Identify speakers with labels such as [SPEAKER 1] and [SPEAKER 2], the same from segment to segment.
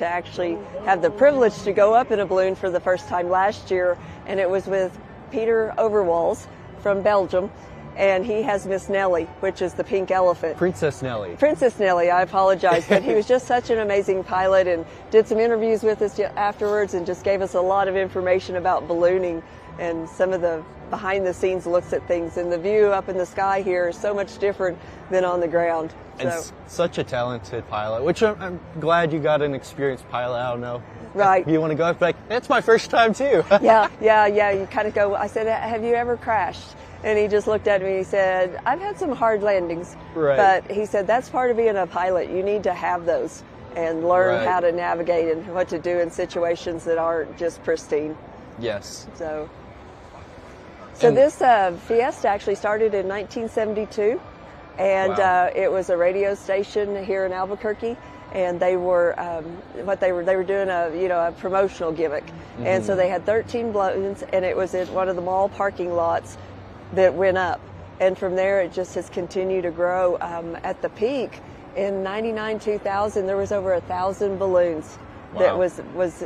[SPEAKER 1] to actually have the privilege to go up in a balloon for the first time last year, and it was with Peter Overwals from Belgium, and he has Miss Nellie, which is the pink elephant.
[SPEAKER 2] Princess Nellie.
[SPEAKER 1] Princess Nellie, I apologize, but he was just such an amazing pilot and did some interviews with us afterwards and just gave us a lot of information about ballooning and some of the behind the scenes looks at things, and the view up in the sky here is so much different than on the ground.
[SPEAKER 2] And such a talented pilot, which I'm glad you got an experienced pilot. I don't know.
[SPEAKER 1] Right.
[SPEAKER 2] You want to go up like, it's my first time too.
[SPEAKER 1] Yeah. You kind of go, I said, have you ever crashed? And he just looked at me and he said, I've had some hard landings.
[SPEAKER 2] Right.
[SPEAKER 1] But he said, that's part of being a pilot. You need to have those and learn how to navigate and what to do in situations that aren't just pristine.
[SPEAKER 2] Yes.
[SPEAKER 1] So this Fiesta actually started in 1972, and it was a radio station here in Albuquerque, and they were they were doing a promotional gimmick, and so they had 13 balloons, and it was in one of the mall parking lots that went up, and from there it just has continued to grow. At the peak in '99, 2000, there was over 1,000 balloons that was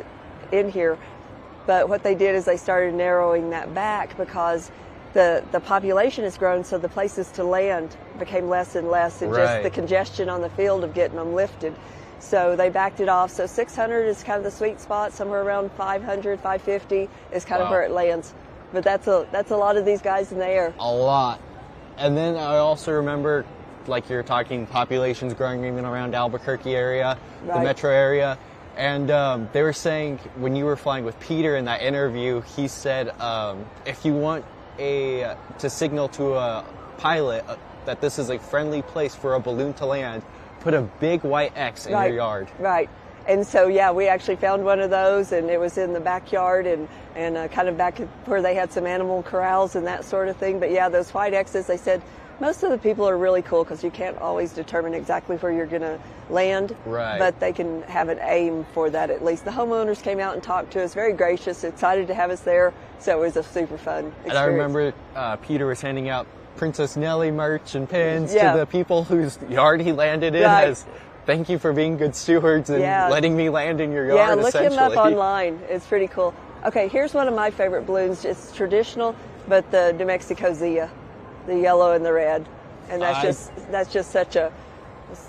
[SPEAKER 1] in here. But what they did is they started narrowing that back because the population has grown, so the places to land became less and less, and just the congestion on the field of getting them lifted. So they backed it off. So 600 is kind of the sweet spot. Somewhere around 500, 550 is kind of where it lands. But that's a lot of these guys in the air.
[SPEAKER 2] A lot. And then I also remember, like you're talking, populations growing even around Albuquerque area, the metro area. And they were saying when you were flying with Peter in that interview, he said if you want to signal to a pilot that this is a friendly place for a balloon to land, put a big white X in your yard. Right.
[SPEAKER 1] And so, we actually found one of those, and it was in the backyard and kind of back where they had some animal corrals and that sort of thing. But those white X's, they said, most of the people are really cool because you can't always determine exactly where you're going to land, but they can have an aim for that at least. The homeowners came out and talked to us, very gracious, excited to have us there, so it was a super fun experience.
[SPEAKER 2] And I remember Peter was handing out Princess Nellie merch and pins to the people whose yard he landed in as thank you for being good stewards and letting me land in your yard,
[SPEAKER 1] look him up online. It's pretty cool. Okay, here's one of my favorite balloons. It's traditional, but the New Mexico Zia. The yellow and the red, and that's just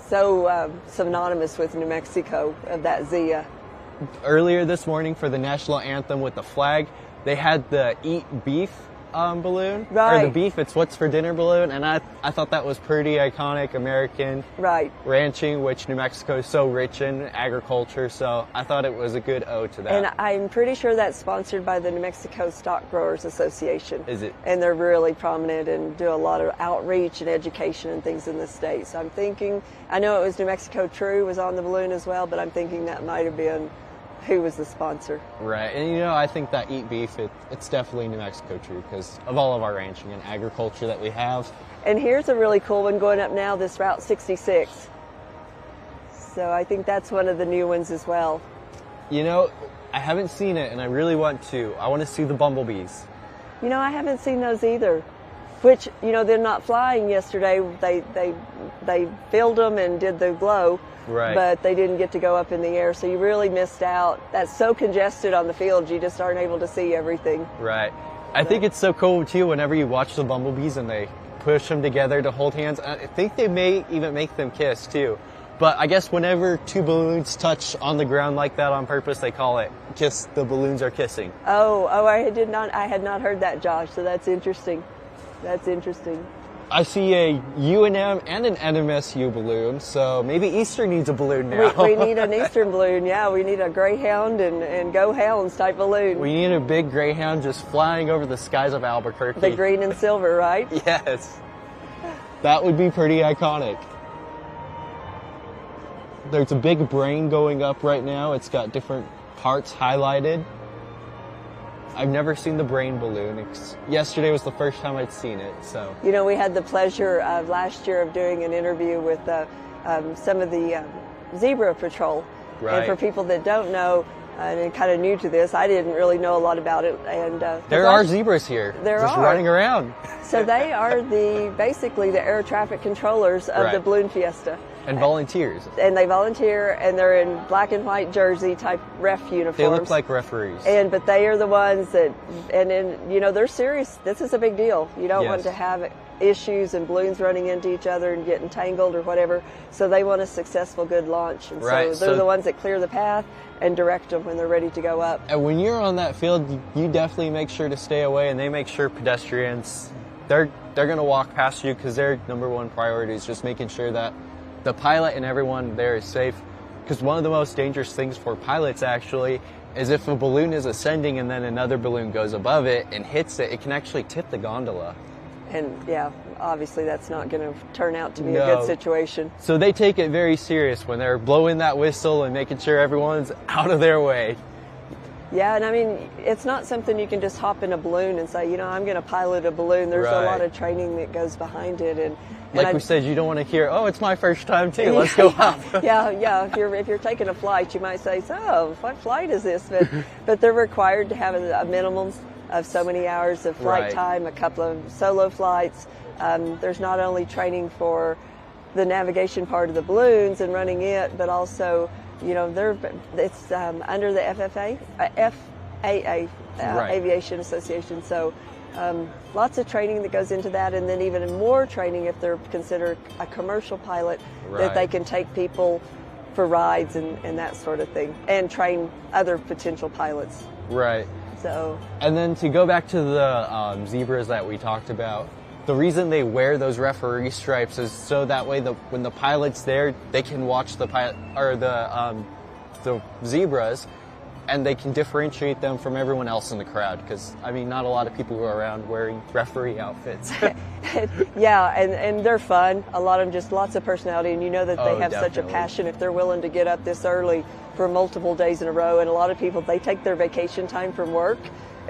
[SPEAKER 1] so synonymous with New Mexico of that Zia.
[SPEAKER 2] Earlier this morning for the national anthem with the flag, they had the Eat Beef balloon, or the beef, it's what's for dinner balloon, and I thought that was pretty iconic American ranching, which New Mexico is so rich in agriculture, so I thought it was a good ode to that.
[SPEAKER 1] And I'm pretty sure that's sponsored by the New Mexico Stock Growers Association.
[SPEAKER 2] Is it?
[SPEAKER 1] And they're really prominent and do a lot of outreach and education and things in the state. So I'm thinking, I know it was New Mexico True was on the balloon as well, but I'm thinking that might have been who was the sponsor.
[SPEAKER 2] Right, and I think that Eat Beef, it's definitely New Mexico True because of all of our ranching and agriculture that we have.
[SPEAKER 1] And here's a really cool one going up now, this Route 66. So I think that's one of the new ones as well.
[SPEAKER 2] I haven't seen it and I really want to. I want to see the bumblebees.
[SPEAKER 1] I haven't seen those either. Which, they're not flying yesterday. They filled them and did the glow. But they didn't get to go up in the air, so you really missed out. That's so congested on the field, you just aren't able to see everything.
[SPEAKER 2] Right. I think it's so cool, too, whenever you watch the bumblebees and they push them together to hold hands. I think they may even make them kiss, too. But I guess whenever two balloons touch on the ground like that on purpose, they call it kiss, the balloons are kissing.
[SPEAKER 1] I had not heard that, Josh, so that's interesting. That's interesting.
[SPEAKER 2] I see a UNM and an NMSU balloon, so maybe Eastern needs a balloon now.
[SPEAKER 1] We need an Eastern balloon, we need a Greyhound and Go Hounds type balloon.
[SPEAKER 2] We need a big Greyhound just flying over the skies of Albuquerque.
[SPEAKER 1] The green and silver, right?
[SPEAKER 2] Yes. That would be pretty iconic. There's a big brain going up right now. It's got different parts highlighted. I've never seen the brain balloon. Yesterday was the first time I'd seen it, so.
[SPEAKER 1] We had the pleasure of last year of doing an interview with some of the Zebra Patrol. And for people that don't know, and kind of new to this, I didn't really know a lot about it. And
[SPEAKER 2] there are zebras here. Just running around.
[SPEAKER 1] So they are basically the air traffic controllers of the Balloon Fiesta.
[SPEAKER 2] And volunteers.
[SPEAKER 1] And they volunteer, and they're in black and white jersey type ref uniforms.
[SPEAKER 2] They look like referees.
[SPEAKER 1] But they are the ones that, and then, you know, they're serious. This is a big deal. You don't want to have issues and balloons running into each other and getting tangled or whatever. So they want a successful, good launch. And so they're the ones that clear the path and direct them when they're ready to go up.
[SPEAKER 2] And when you're on that field, you definitely make sure to stay away, and they make sure pedestrians, they're going to walk past you, because their number one priority is just making sure that the pilot and everyone there is safe. Because one of the most dangerous things for pilots, actually, is if a balloon is ascending and then another balloon goes above it and hits it, it can actually tip the gondola.
[SPEAKER 1] And yeah, obviously that's not going to turn out to be a good situation.
[SPEAKER 2] So they take it very serious when they're blowing that whistle and making sure everyone's out of their way.
[SPEAKER 1] Yeah, and I mean, it's not something you can just hop in a balloon and say, you know, I'm going to pilot a balloon. There's a lot of training that goes behind it. And
[SPEAKER 2] like we said, you don't want to hear, oh, it's my first time too, let's go up.
[SPEAKER 1] Yeah. If you're taking a flight, you might say, so what flight is this? But they're required to have a minimum of so many hours of flight time, a couple of solo flights. There's not only training for the navigation part of the balloons and running it, but also, you know, it's under the FAA, Aviation Association. So lots of training that goes into that, and then even more training if they're considered a commercial pilot, that they can take people for rides and that sort of thing, and train other potential pilots.
[SPEAKER 2] Right.
[SPEAKER 1] So. And
[SPEAKER 2] then to go back to the zebras that we talked about, the reason they wear those referee stripes is so that way when the pilot's there, they can watch the zebras, and they can differentiate them from everyone else in the crowd. Because I mean, not a lot of people go around wearing referee outfits.
[SPEAKER 1] Yeah, and they're fun. A lot of them just lots of personality, and you know that they have such a passion if they're willing to get up this early for multiple days in a row. And a lot of people, they take their vacation time from work,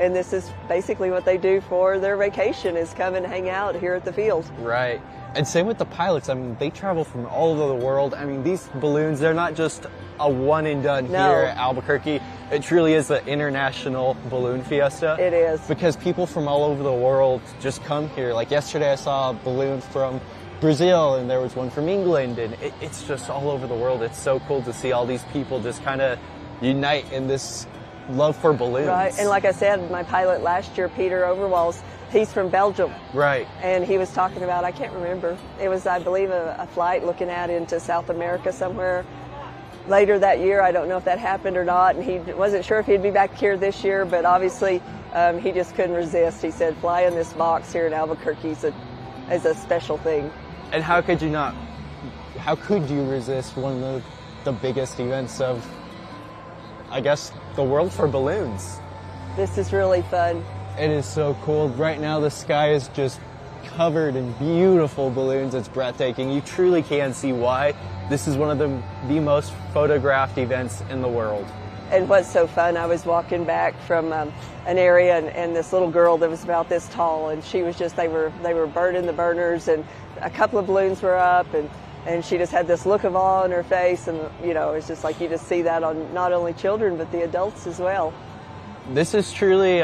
[SPEAKER 1] and this is basically what they do for their vacation, is come and hang out here at the field. Right.
[SPEAKER 2] And same with the pilots. I mean, they travel from all over the world. I mean, these balloons, they're not just a one and done here at Albuquerque. It truly is the International Balloon Fiesta.
[SPEAKER 1] It is.
[SPEAKER 2] Because people from all over the world just come here. Like yesterday, I saw a balloon from Brazil, and there was one from England, and it's just all over the world. It's so cool to see all these people just kind of unite in this love for balloons.
[SPEAKER 1] Right, and like I said, my pilot last year, Peter Overwalls, he's from Belgium.
[SPEAKER 2] Right.
[SPEAKER 1] And he was talking about, I can't remember, it was, I believe, a flight looking out into South America somewhere later that year. I don't know if that happened or not, and he wasn't sure if he'd be back here this year, but obviously he just couldn't resist. He said, flying this box here in Albuquerque is a special thing.
[SPEAKER 2] And how could you resist one of the biggest events of, I guess, the world for balloons?
[SPEAKER 1] This is really fun.
[SPEAKER 2] It is so cool. Right now the sky is just covered in beautiful balloons. It's breathtaking. You truly can see why this is one of the most photographed events in the world.
[SPEAKER 1] And what's so fun, I was walking back from an area, and this little girl that was about this tall, and she was just, they were burning the burners, and a couple of balloons were up, and she just had this look of awe on her face, and you know, it's just like you just see that on not only children but the adults as well.
[SPEAKER 2] This is truly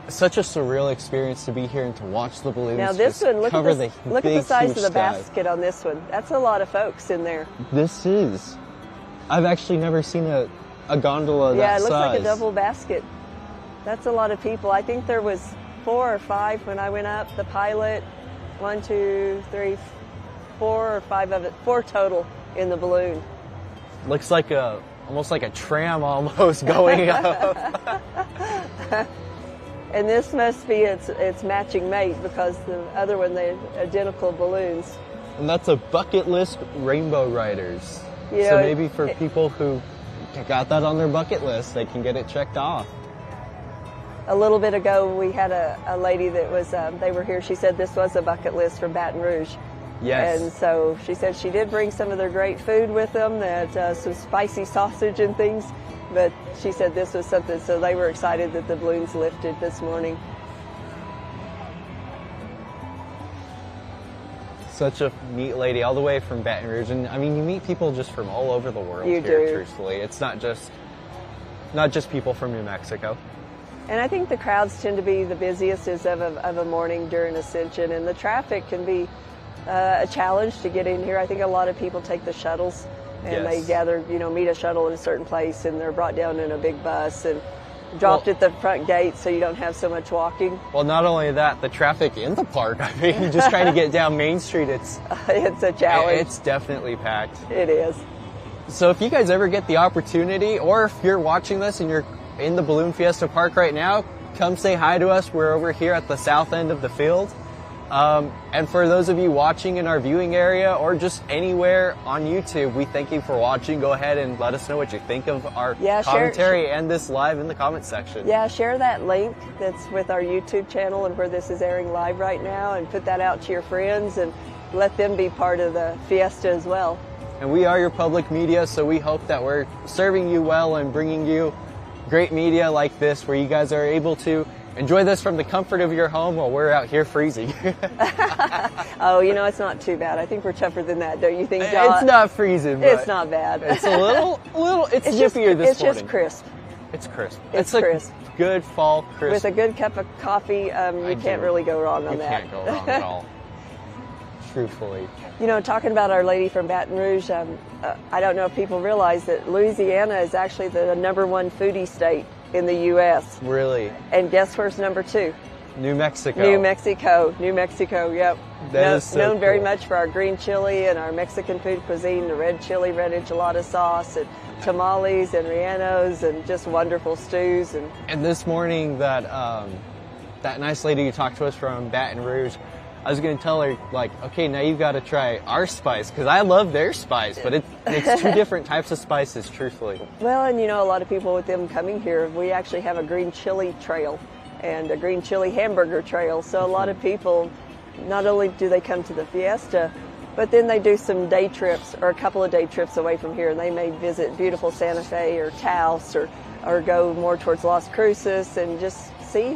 [SPEAKER 2] such a surreal experience to be here and to watch the balloons.
[SPEAKER 1] Now this one, look at the size of the basket on this one. That's a lot of folks in there.
[SPEAKER 2] This is. I've actually never seen a gondola that size.
[SPEAKER 1] Yeah, it looks like a double basket. That's a lot of people. I think there was 4 or 5 when I went up. The pilot, 1, 2, 3, 4 or 5 of it, 4 total in the balloon.
[SPEAKER 2] Looks like almost like a tram almost going up.
[SPEAKER 1] And this must be its matching mate, because the other one, they're identical balloons.
[SPEAKER 2] And that's a bucket list rainbow riders.
[SPEAKER 1] You
[SPEAKER 2] so
[SPEAKER 1] know,
[SPEAKER 2] maybe for people who got that on their bucket list, they can get it checked off.
[SPEAKER 1] A little bit ago, we had a lady that was, they were here, she said this was a bucket list from Baton Rouge.
[SPEAKER 2] Yes.
[SPEAKER 1] And so she said she did bring some of their great food with them, that some spicy sausage and things, but she said this was something, so they were excited that the balloons lifted this morning.
[SPEAKER 2] Such a neat lady, all the way from Baton Rouge. And I mean, you meet people just from all over the world
[SPEAKER 1] here,
[SPEAKER 2] truthfully. It's not just people from New Mexico.
[SPEAKER 1] And I think the crowds tend to be the busiest of a morning during Ascension, and the traffic can be a challenge to get in here. I think a lot of people take the shuttles and
[SPEAKER 2] Yes.
[SPEAKER 1] they gather, meet a shuttle in a certain place, and they're brought down in a big bus and dropped at the front gate so you don't have so much walking.
[SPEAKER 2] Well, not only that, the traffic in the park, I mean, just trying to get down Main Street, it's
[SPEAKER 1] a challenge.
[SPEAKER 2] It's definitely packed.
[SPEAKER 1] It is.
[SPEAKER 2] So if you guys ever get the opportunity, or if you're watching this and you're in the Balloon Fiesta Park right now, come say hi to us. We're over here at the south end of the field. And for those of you watching in our viewing area or just anywhere on YouTube, we thank you for watching. Go ahead and let us know what you think of our commentary and this live in the comments section.
[SPEAKER 1] Yeah, share that link that's with our YouTube channel and where this is airing live right now, and put that out to your friends and let them be part of the fiesta as well.
[SPEAKER 2] And we are your public media, so we hope that we're serving you well and bringing you great media like this, where you guys are able to enjoy this from the comfort of your home while we're out here freezing.
[SPEAKER 1] Oh, it's not too bad. I think we're tougher than that, don't you think, John?
[SPEAKER 2] It's not freezing, but
[SPEAKER 1] it's not bad.
[SPEAKER 2] It's a little, it's nippier this morning.
[SPEAKER 1] It's just crisp.
[SPEAKER 2] It's crisp.
[SPEAKER 1] It's
[SPEAKER 2] crisp. A good fall crisp.
[SPEAKER 1] With a good cup of coffee, you can't really go wrong on that.
[SPEAKER 2] You can't go wrong at all. Truthfully.
[SPEAKER 1] Talking about Our Lady from Baton Rouge, I don't know if people realize that Louisiana is actually the #1 foodie state in the U.S.
[SPEAKER 2] Really?
[SPEAKER 1] And guess where's #2?
[SPEAKER 2] New Mexico.
[SPEAKER 1] New Mexico, yep.
[SPEAKER 2] That is so
[SPEAKER 1] known very
[SPEAKER 2] cool.
[SPEAKER 1] much for our green chili and our Mexican food cuisine, the red chili, red enchilada sauce, and tamales and rellenos, and just wonderful stews.
[SPEAKER 2] And this morning, that nice lady who talked to us from Baton Rouge, I was going to tell her, okay, now you've got to try our spice, because I love their spice, but it's two different types of spices, truthfully.
[SPEAKER 1] Well, and a lot of people with them coming here, we actually have a green chili trail and a green chili hamburger trail. So a lot of people, not only do they come to the fiesta, but then they do some day trips or a couple of day trips away from here. They may visit beautiful Santa Fe or Taos or go more towards Las Cruces and just see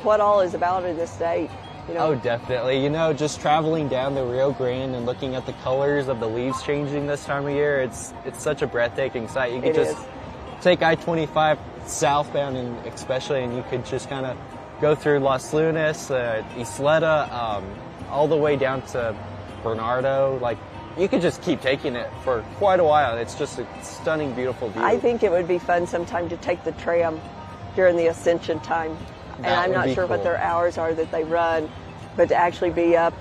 [SPEAKER 1] what all is about in this state.
[SPEAKER 2] Oh, definitely. Just traveling down the Rio Grande and looking at the colors of the leaves changing this time of year, it's such a breathtaking sight. You could just take I-25 southbound, and you could just kind of go through Las Lunas, Isleta, all the way down to Bernardo. You could just keep taking it for quite a while. It's just a stunning, beautiful view.
[SPEAKER 1] I think it would be fun sometime to take the tram during the ascension time. And I'm not sure what their hours are that they run, but to actually be up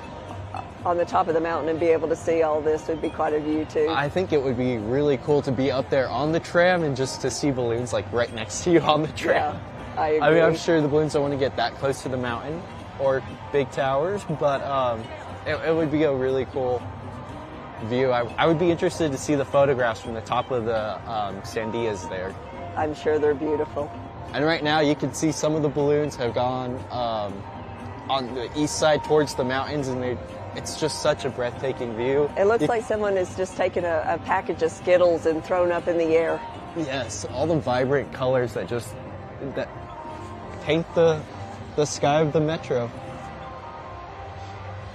[SPEAKER 1] on the top of the mountain and be able to see all this would be quite a view too.
[SPEAKER 2] I think it would be really cool to be up there on the tram and just to see balloons right next to you on the tram.
[SPEAKER 1] Yeah, I agree.
[SPEAKER 2] I mean, I'm sure the balloons don't want to get that close to the mountain or big towers, but it would be a really cool view. I would be interested to see the photographs from the top of the sandias there.
[SPEAKER 1] I'm sure they're beautiful.
[SPEAKER 2] And right now you can see some of the balloons have gone on the east side towards the mountains, and it's just such a breathtaking view.
[SPEAKER 1] It looks like someone has just taken a package of Skittles and thrown up in the air.
[SPEAKER 2] Yes, all the vibrant colors that paint the sky of the metro.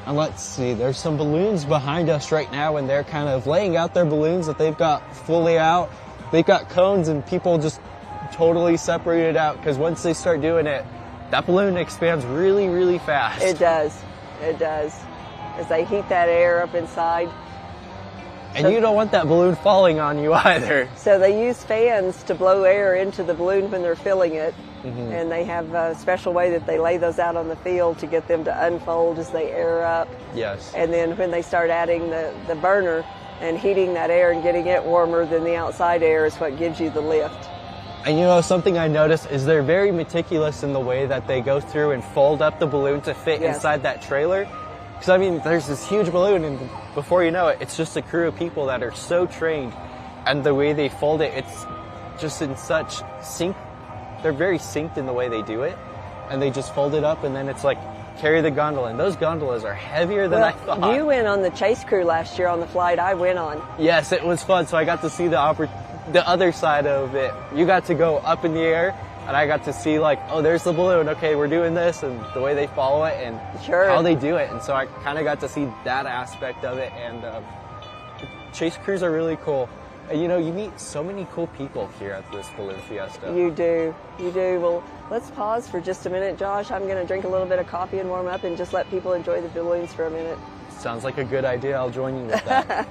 [SPEAKER 2] And let's see, there's some balloons behind us right now, and they're kind of laying out their balloons that they've got fully out. They've got cones, and people just totally separated out, because once they start doing it, that balloon expands really, really fast.
[SPEAKER 1] It does. As they heat that air up inside.
[SPEAKER 2] And you don't want that balloon falling on you either.
[SPEAKER 1] So they use fans to blow air into the balloon when they're filling it. Mm-hmm. And they have a special way that they lay those out on the field to get them to unfold as they air up.
[SPEAKER 2] Yes.
[SPEAKER 1] And then when they start adding the burner and heating that air and getting it warmer than the outside air is what gives you the lift.
[SPEAKER 2] And something I noticed is they're very meticulous in the way that they go through and fold up the balloon to fit inside that trailer. Because, I mean, there's this huge balloon, and before you know it, it's just a crew of people that are so trained. And the way they fold it, it's just in such sync. They're very synced in the way they do it. And they just fold it up, and then it's carry the gondola. And those gondolas are heavier than I thought.
[SPEAKER 1] You went on the chase crew last year on the flight I went on.
[SPEAKER 2] Yes, it was fun. So I got to see the other side of it. You got to go up in the air, and I got to see oh, there's the balloon. Okay, we're doing this, and the way they follow it, and how they do it. And so I kind of got to see that aspect of it. And chase crews are really cool. And you meet so many cool people here at this balloon fiesta.
[SPEAKER 1] You do. Well, let's pause for just a minute, Josh. I'm going to drink a little bit of coffee and warm up, and just let people enjoy the balloons for a minute.
[SPEAKER 2] Sounds like a good idea. I'll join you with that.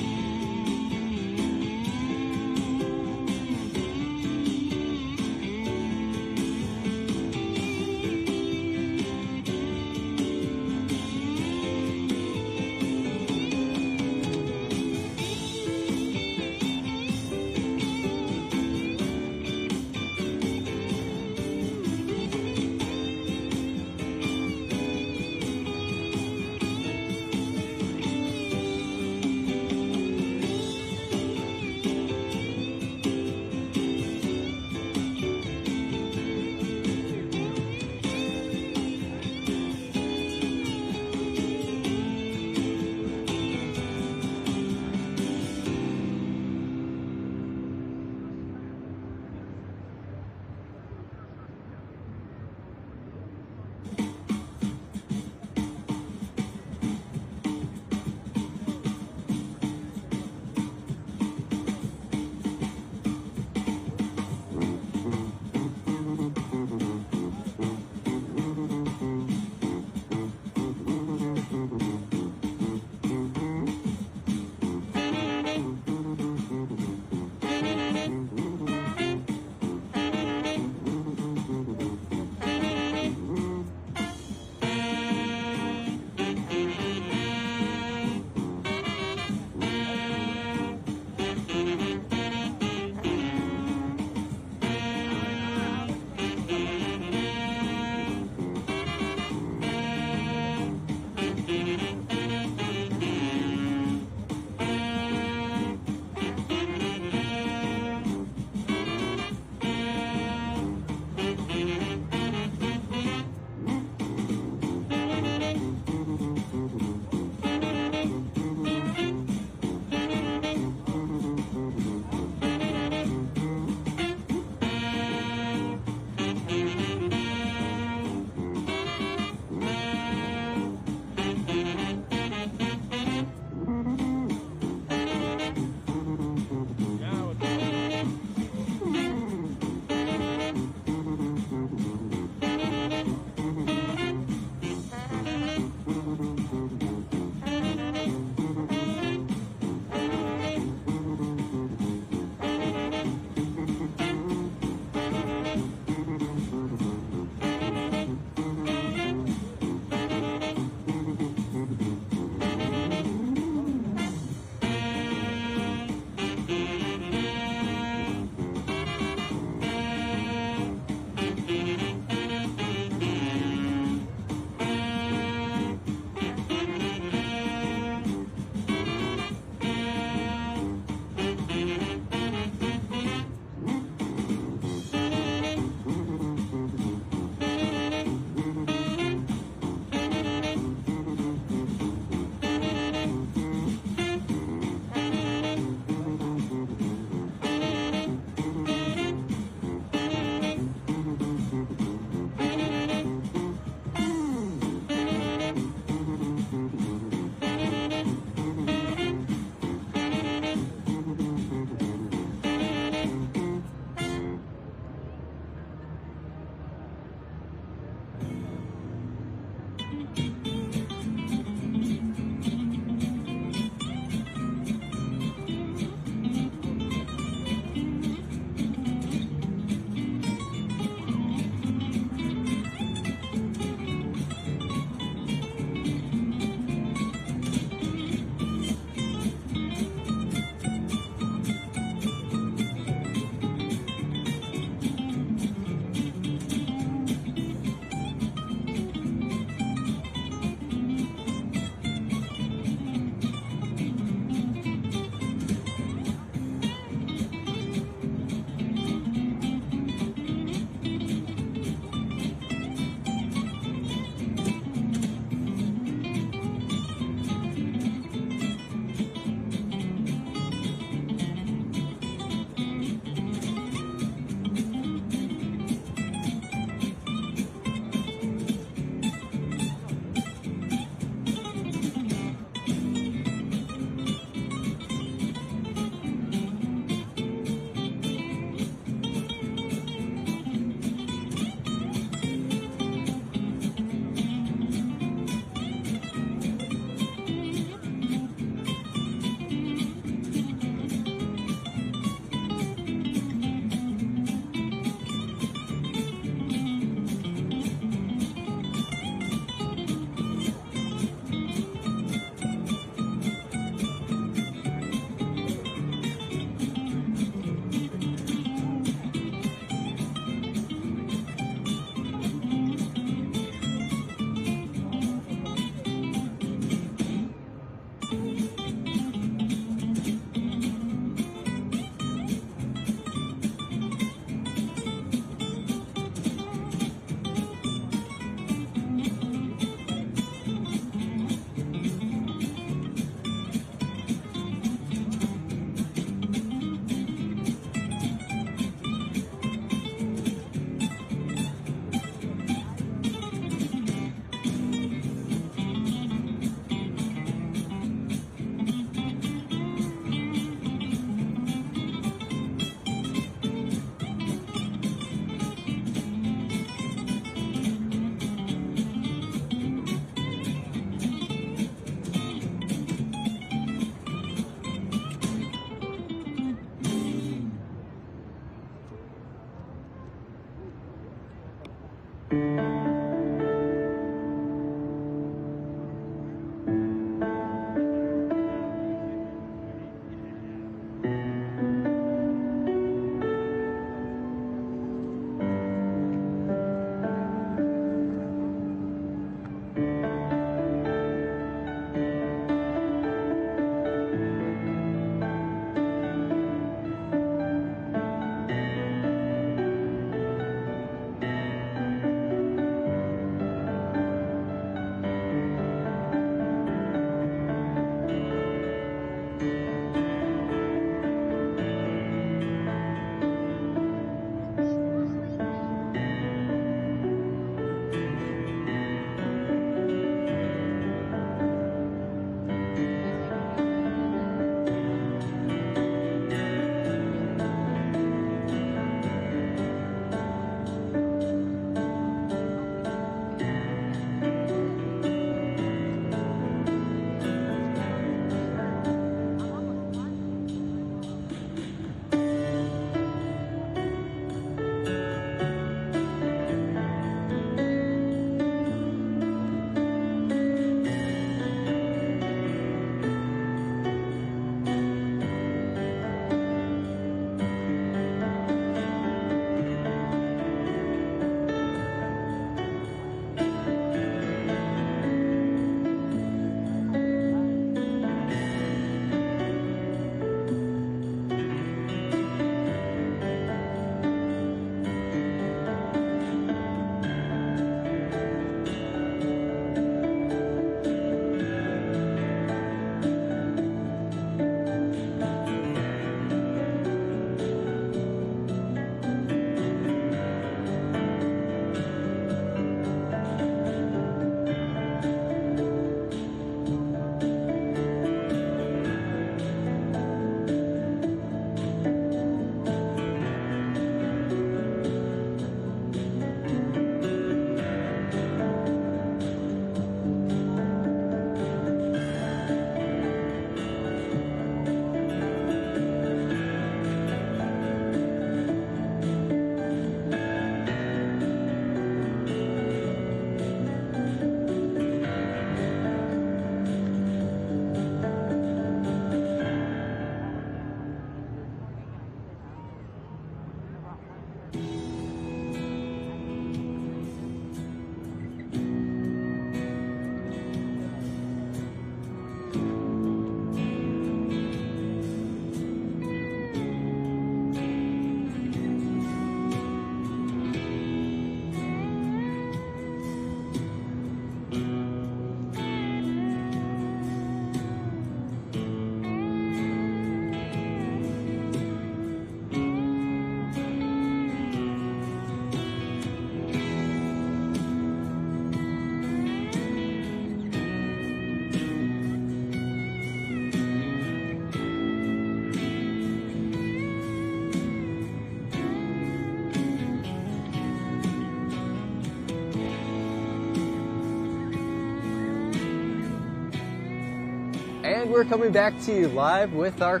[SPEAKER 2] And we're coming back to you live with our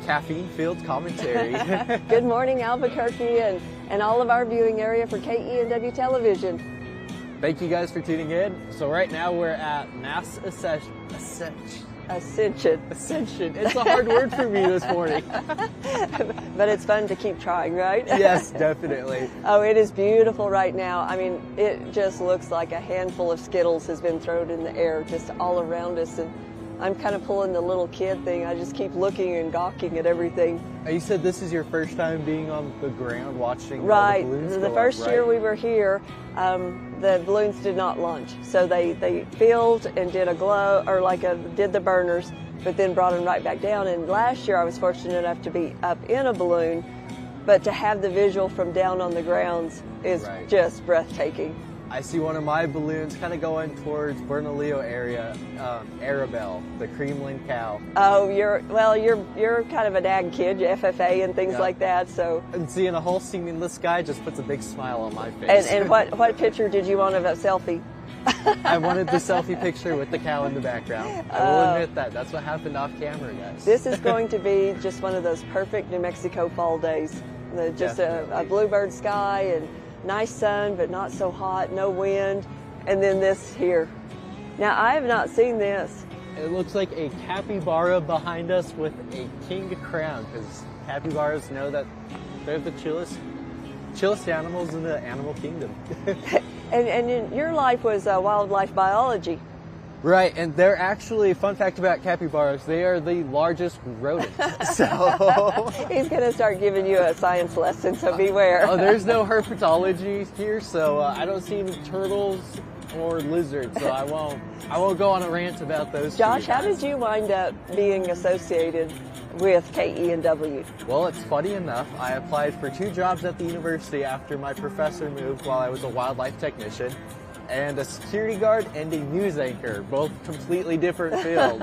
[SPEAKER 2] caffeine-filled commentary.
[SPEAKER 1] Good morning, Albuquerque, and all of our viewing area for KENW television.
[SPEAKER 2] Thank you guys for tuning in. So right now we're at Mass Ascension. It's a hard word for me this morning.
[SPEAKER 1] But it's fun to keep trying, right?
[SPEAKER 2] Yes, definitely.
[SPEAKER 1] Oh, it is beautiful right now. I mean, it just looks like a handful of Skittles has been thrown in the air just all around us. And I'm kind of pulling the little kid thing. I just keep looking and gawking at everything.
[SPEAKER 2] You said this is your first time being on the ground watching
[SPEAKER 1] right.
[SPEAKER 2] all the balloons
[SPEAKER 1] The
[SPEAKER 2] go
[SPEAKER 1] first
[SPEAKER 2] up, right?
[SPEAKER 1] year we were here, the balloons did not launch. So they filled and did a glow, or did the burners, but then brought them right back down. And last year I was fortunate enough to be up in a balloon, but to have the visual from down on the grounds is just breathtaking.
[SPEAKER 2] I see one of my balloons kind of going towards Bernalillo area, Arabelle, the creamling cow.
[SPEAKER 1] Oh, you're kind of an ag kid, you FFA and things like that. So
[SPEAKER 2] and seeing a whole scene in the sky just puts a big smile on my face.
[SPEAKER 1] And what picture did you want of a selfie?
[SPEAKER 2] I wanted the selfie picture with the cow in the background. I will admit that. That's what happened off camera, guys.
[SPEAKER 1] This is going to be just one of those perfect New Mexico fall days. Just a bluebird sky and nice sun, but not so hot, no wind, and then this here. Now, I have not seen this.
[SPEAKER 2] It looks like a capybara behind us with a king crown, because capybaras know that they're the chillest animals in the animal kingdom.
[SPEAKER 1] and your life was wildlife biology.
[SPEAKER 2] Right, and they're actually, fun fact about capybaras, they are the largest rodent. So
[SPEAKER 1] he's going to start giving you a science lesson, so beware.
[SPEAKER 2] Oh, there's no herpetology here, so I don't see any turtles or lizards, so I won't go on a rant about those.
[SPEAKER 1] Josh, how did you wind up being associated with KENW?
[SPEAKER 2] Well, it's funny enough, I applied for 2 jobs at the university after my professor moved while I was a wildlife technician. And a security guard and a news anchor, both completely different fields.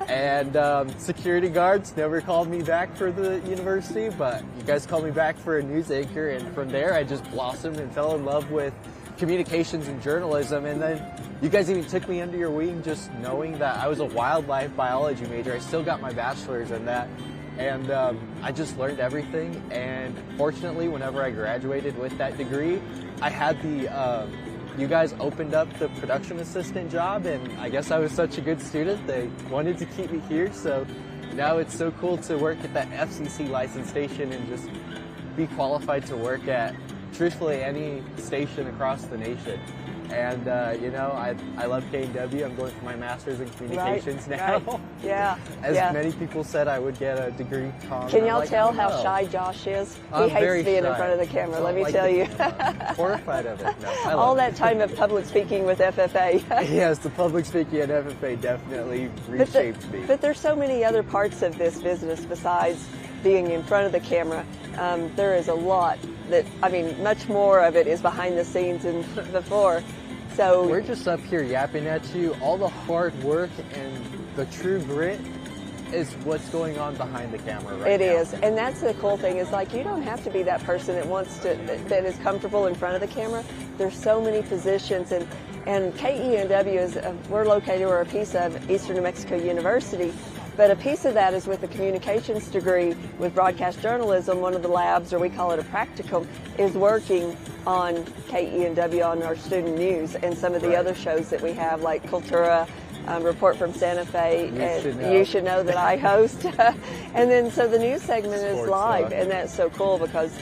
[SPEAKER 2] And security guards never called me back for the university, but you guys called me back for a news anchor, and from there I just blossomed and fell in love with communications and journalism. And then you guys even took me under your wing, just knowing that I was a wildlife biology major. I still got my bachelor's in that. And I just learned everything, and fortunately whenever I graduated with that degree, I had the you guys opened up the production assistant job, and I guess I was such a good student, they wanted to keep me here, so now it's so cool to work at that FCC licensed station and just be qualified to work at, truthfully, any station across the nation. And, I love KENW. I'm going for my master's in communications now.
[SPEAKER 1] Right. Yeah.
[SPEAKER 2] As many people said I would get a degree.
[SPEAKER 1] Can y'all tell how shy Josh is? He hates being in front of the camera, let me tell you.
[SPEAKER 2] Horrified of it. No,
[SPEAKER 1] all that time of public speaking with FFA.
[SPEAKER 2] Yes, the public speaking at FFA definitely reshaped me.
[SPEAKER 1] But there's so many other parts of this business besides being in front of the camera. There is a lot much more of it is behind the scenes and before. So
[SPEAKER 2] we're just up here yapping at you. All the hard work and the true grit is what's going on behind the camera right now.
[SPEAKER 1] It is, and that's the cool thing. Is you don't have to be that person that is comfortable in front of the camera. There's so many positions, and KENW we're located, we're a piece of Eastern New Mexico University. But a piece of that is with a communications degree with broadcast journalism. One of the labs, or we call it a practicum, is working on KENW, on our student news, and some of the other shows that we have, like Cultura, Report from Santa Fe, You Should Know that I host. And then so the news segment is live, and that's so cool because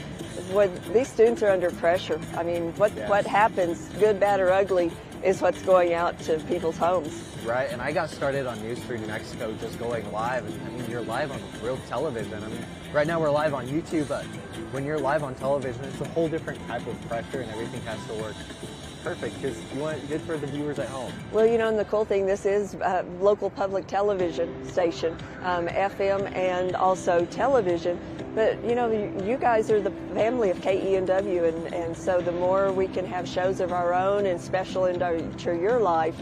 [SPEAKER 1] when these students are under pressure, I mean, what happens, good, bad, or ugly, is what's going out to people's homes.
[SPEAKER 2] Right, and I got started on News for New Mexico just going live, and I mean, you're live on real television. I mean, right now we're live on YouTube, but when you're live on television, it's a whole different type of pressure, and everything has to work perfect because you want it good for the viewers at home.
[SPEAKER 1] Well, and the cool thing, this is a local public television station, FM and also television. But, you guys are the family of KENW, and so the more we can have shows of our own and special into your life,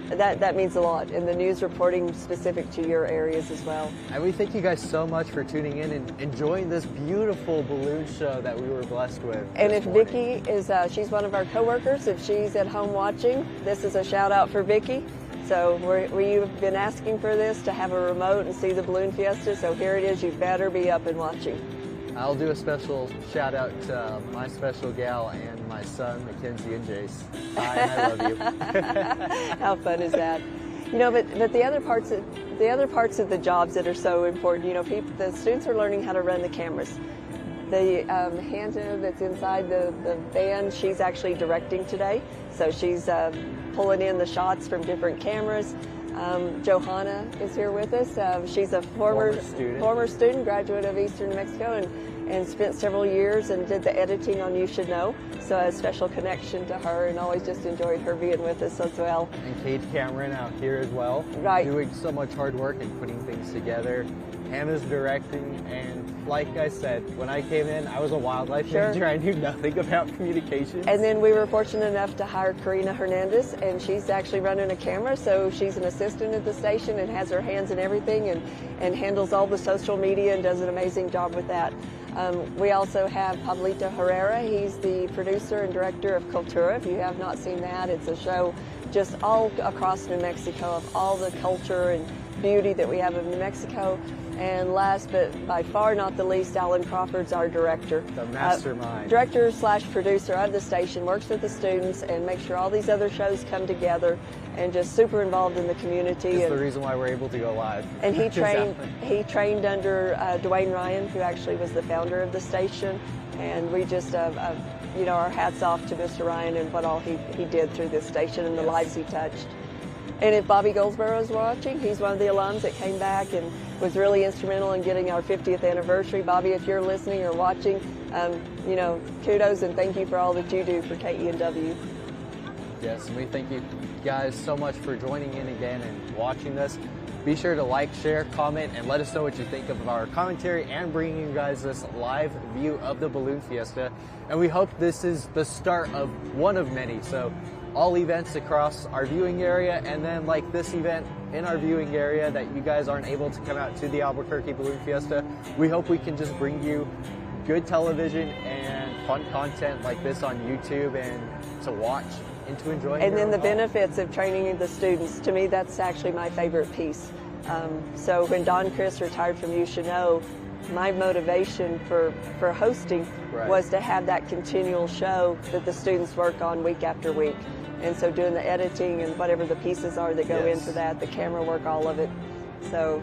[SPEAKER 1] that means a lot, and the news reporting specific to your areas as well.
[SPEAKER 2] And we thank you guys so much for tuning in and enjoying this beautiful balloon show that we were blessed with.
[SPEAKER 1] And if Vicki is, she's one of our coworkers, if she's at home watching, this is a shout out for Vicki. So we've been asking for this, to have a remote and see the Balloon Fiesta, so here it is. You better be up and watching.
[SPEAKER 2] I'll do a special shout out to my special gal and my son, Mackenzie and Jace. Hi, and I love you.
[SPEAKER 1] How fun is that? You know, but the other parts of the jobs that are so important, you know, the students are learning how to run the cameras. The Hannah that's inside the band, she's actually directing today, so she's pulling in the shots from different cameras. Johanna is here with us. She's a former student, graduate of Eastern New Mexico, and spent several years and did the editing on You Should Know. So a special connection to her, and always just enjoyed her being with us as well.
[SPEAKER 2] And Kate Cameron out here as well,
[SPEAKER 1] right,
[SPEAKER 2] doing so much hard work and putting things together. Hannah's directing, and like I said, when I came in, I was a wildlife major. I knew nothing about communications.
[SPEAKER 1] And then we were fortunate enough to hire Karina Hernandez, and she's actually running a camera, so she's an assistant at the station and has her hands in everything, and handles all the social media and does an amazing job with that. We also have Pablito Herrera. He's the producer and director of Cultura. If you have not seen that, it's a show just all across New Mexico of all the culture and beauty that we have of New Mexico. And last but by far not the least, Alan Crawford's our director.
[SPEAKER 2] The mastermind.
[SPEAKER 1] Director/producer of the station, works with the students and makes sure all these other shows come together, and just super involved in the community.
[SPEAKER 2] It's the reason why we're able to go live.
[SPEAKER 1] And he trained under Dwayne Ryan, who actually was the founder of the station. And we just, you know, our hats off to Mr. Ryan and what all he did through this station and the lives he touched. And if Bobby Goldsboro is watching, he's one of the alums that came back and was really instrumental in getting our 50th anniversary. Bobby, if you're listening or watching, you know, kudos and thank you for all that you do for KENW.
[SPEAKER 2] Yes, and we thank you guys so much for joining in again and watching this. Be sure to like, share, comment, and let us know what you think of our commentary and bringing you guys this live view of the Balloon Fiesta. And we hope this is the start of one of many. So all events across our viewing area, and then like this event in our viewing area that you guys aren't able to come out to the Albuquerque Balloon Fiesta, we hope we can just bring you good television and fun content like this on YouTube and to watch and to enjoy.
[SPEAKER 1] And then the benefits of training the students, to me that's actually my favorite piece. So when Don Chris retired from You Should Know, my motivation for hosting was to have that continual show that the students work on week after week. And so doing the editing and whatever the pieces are that go into that, the camera work, all of it. So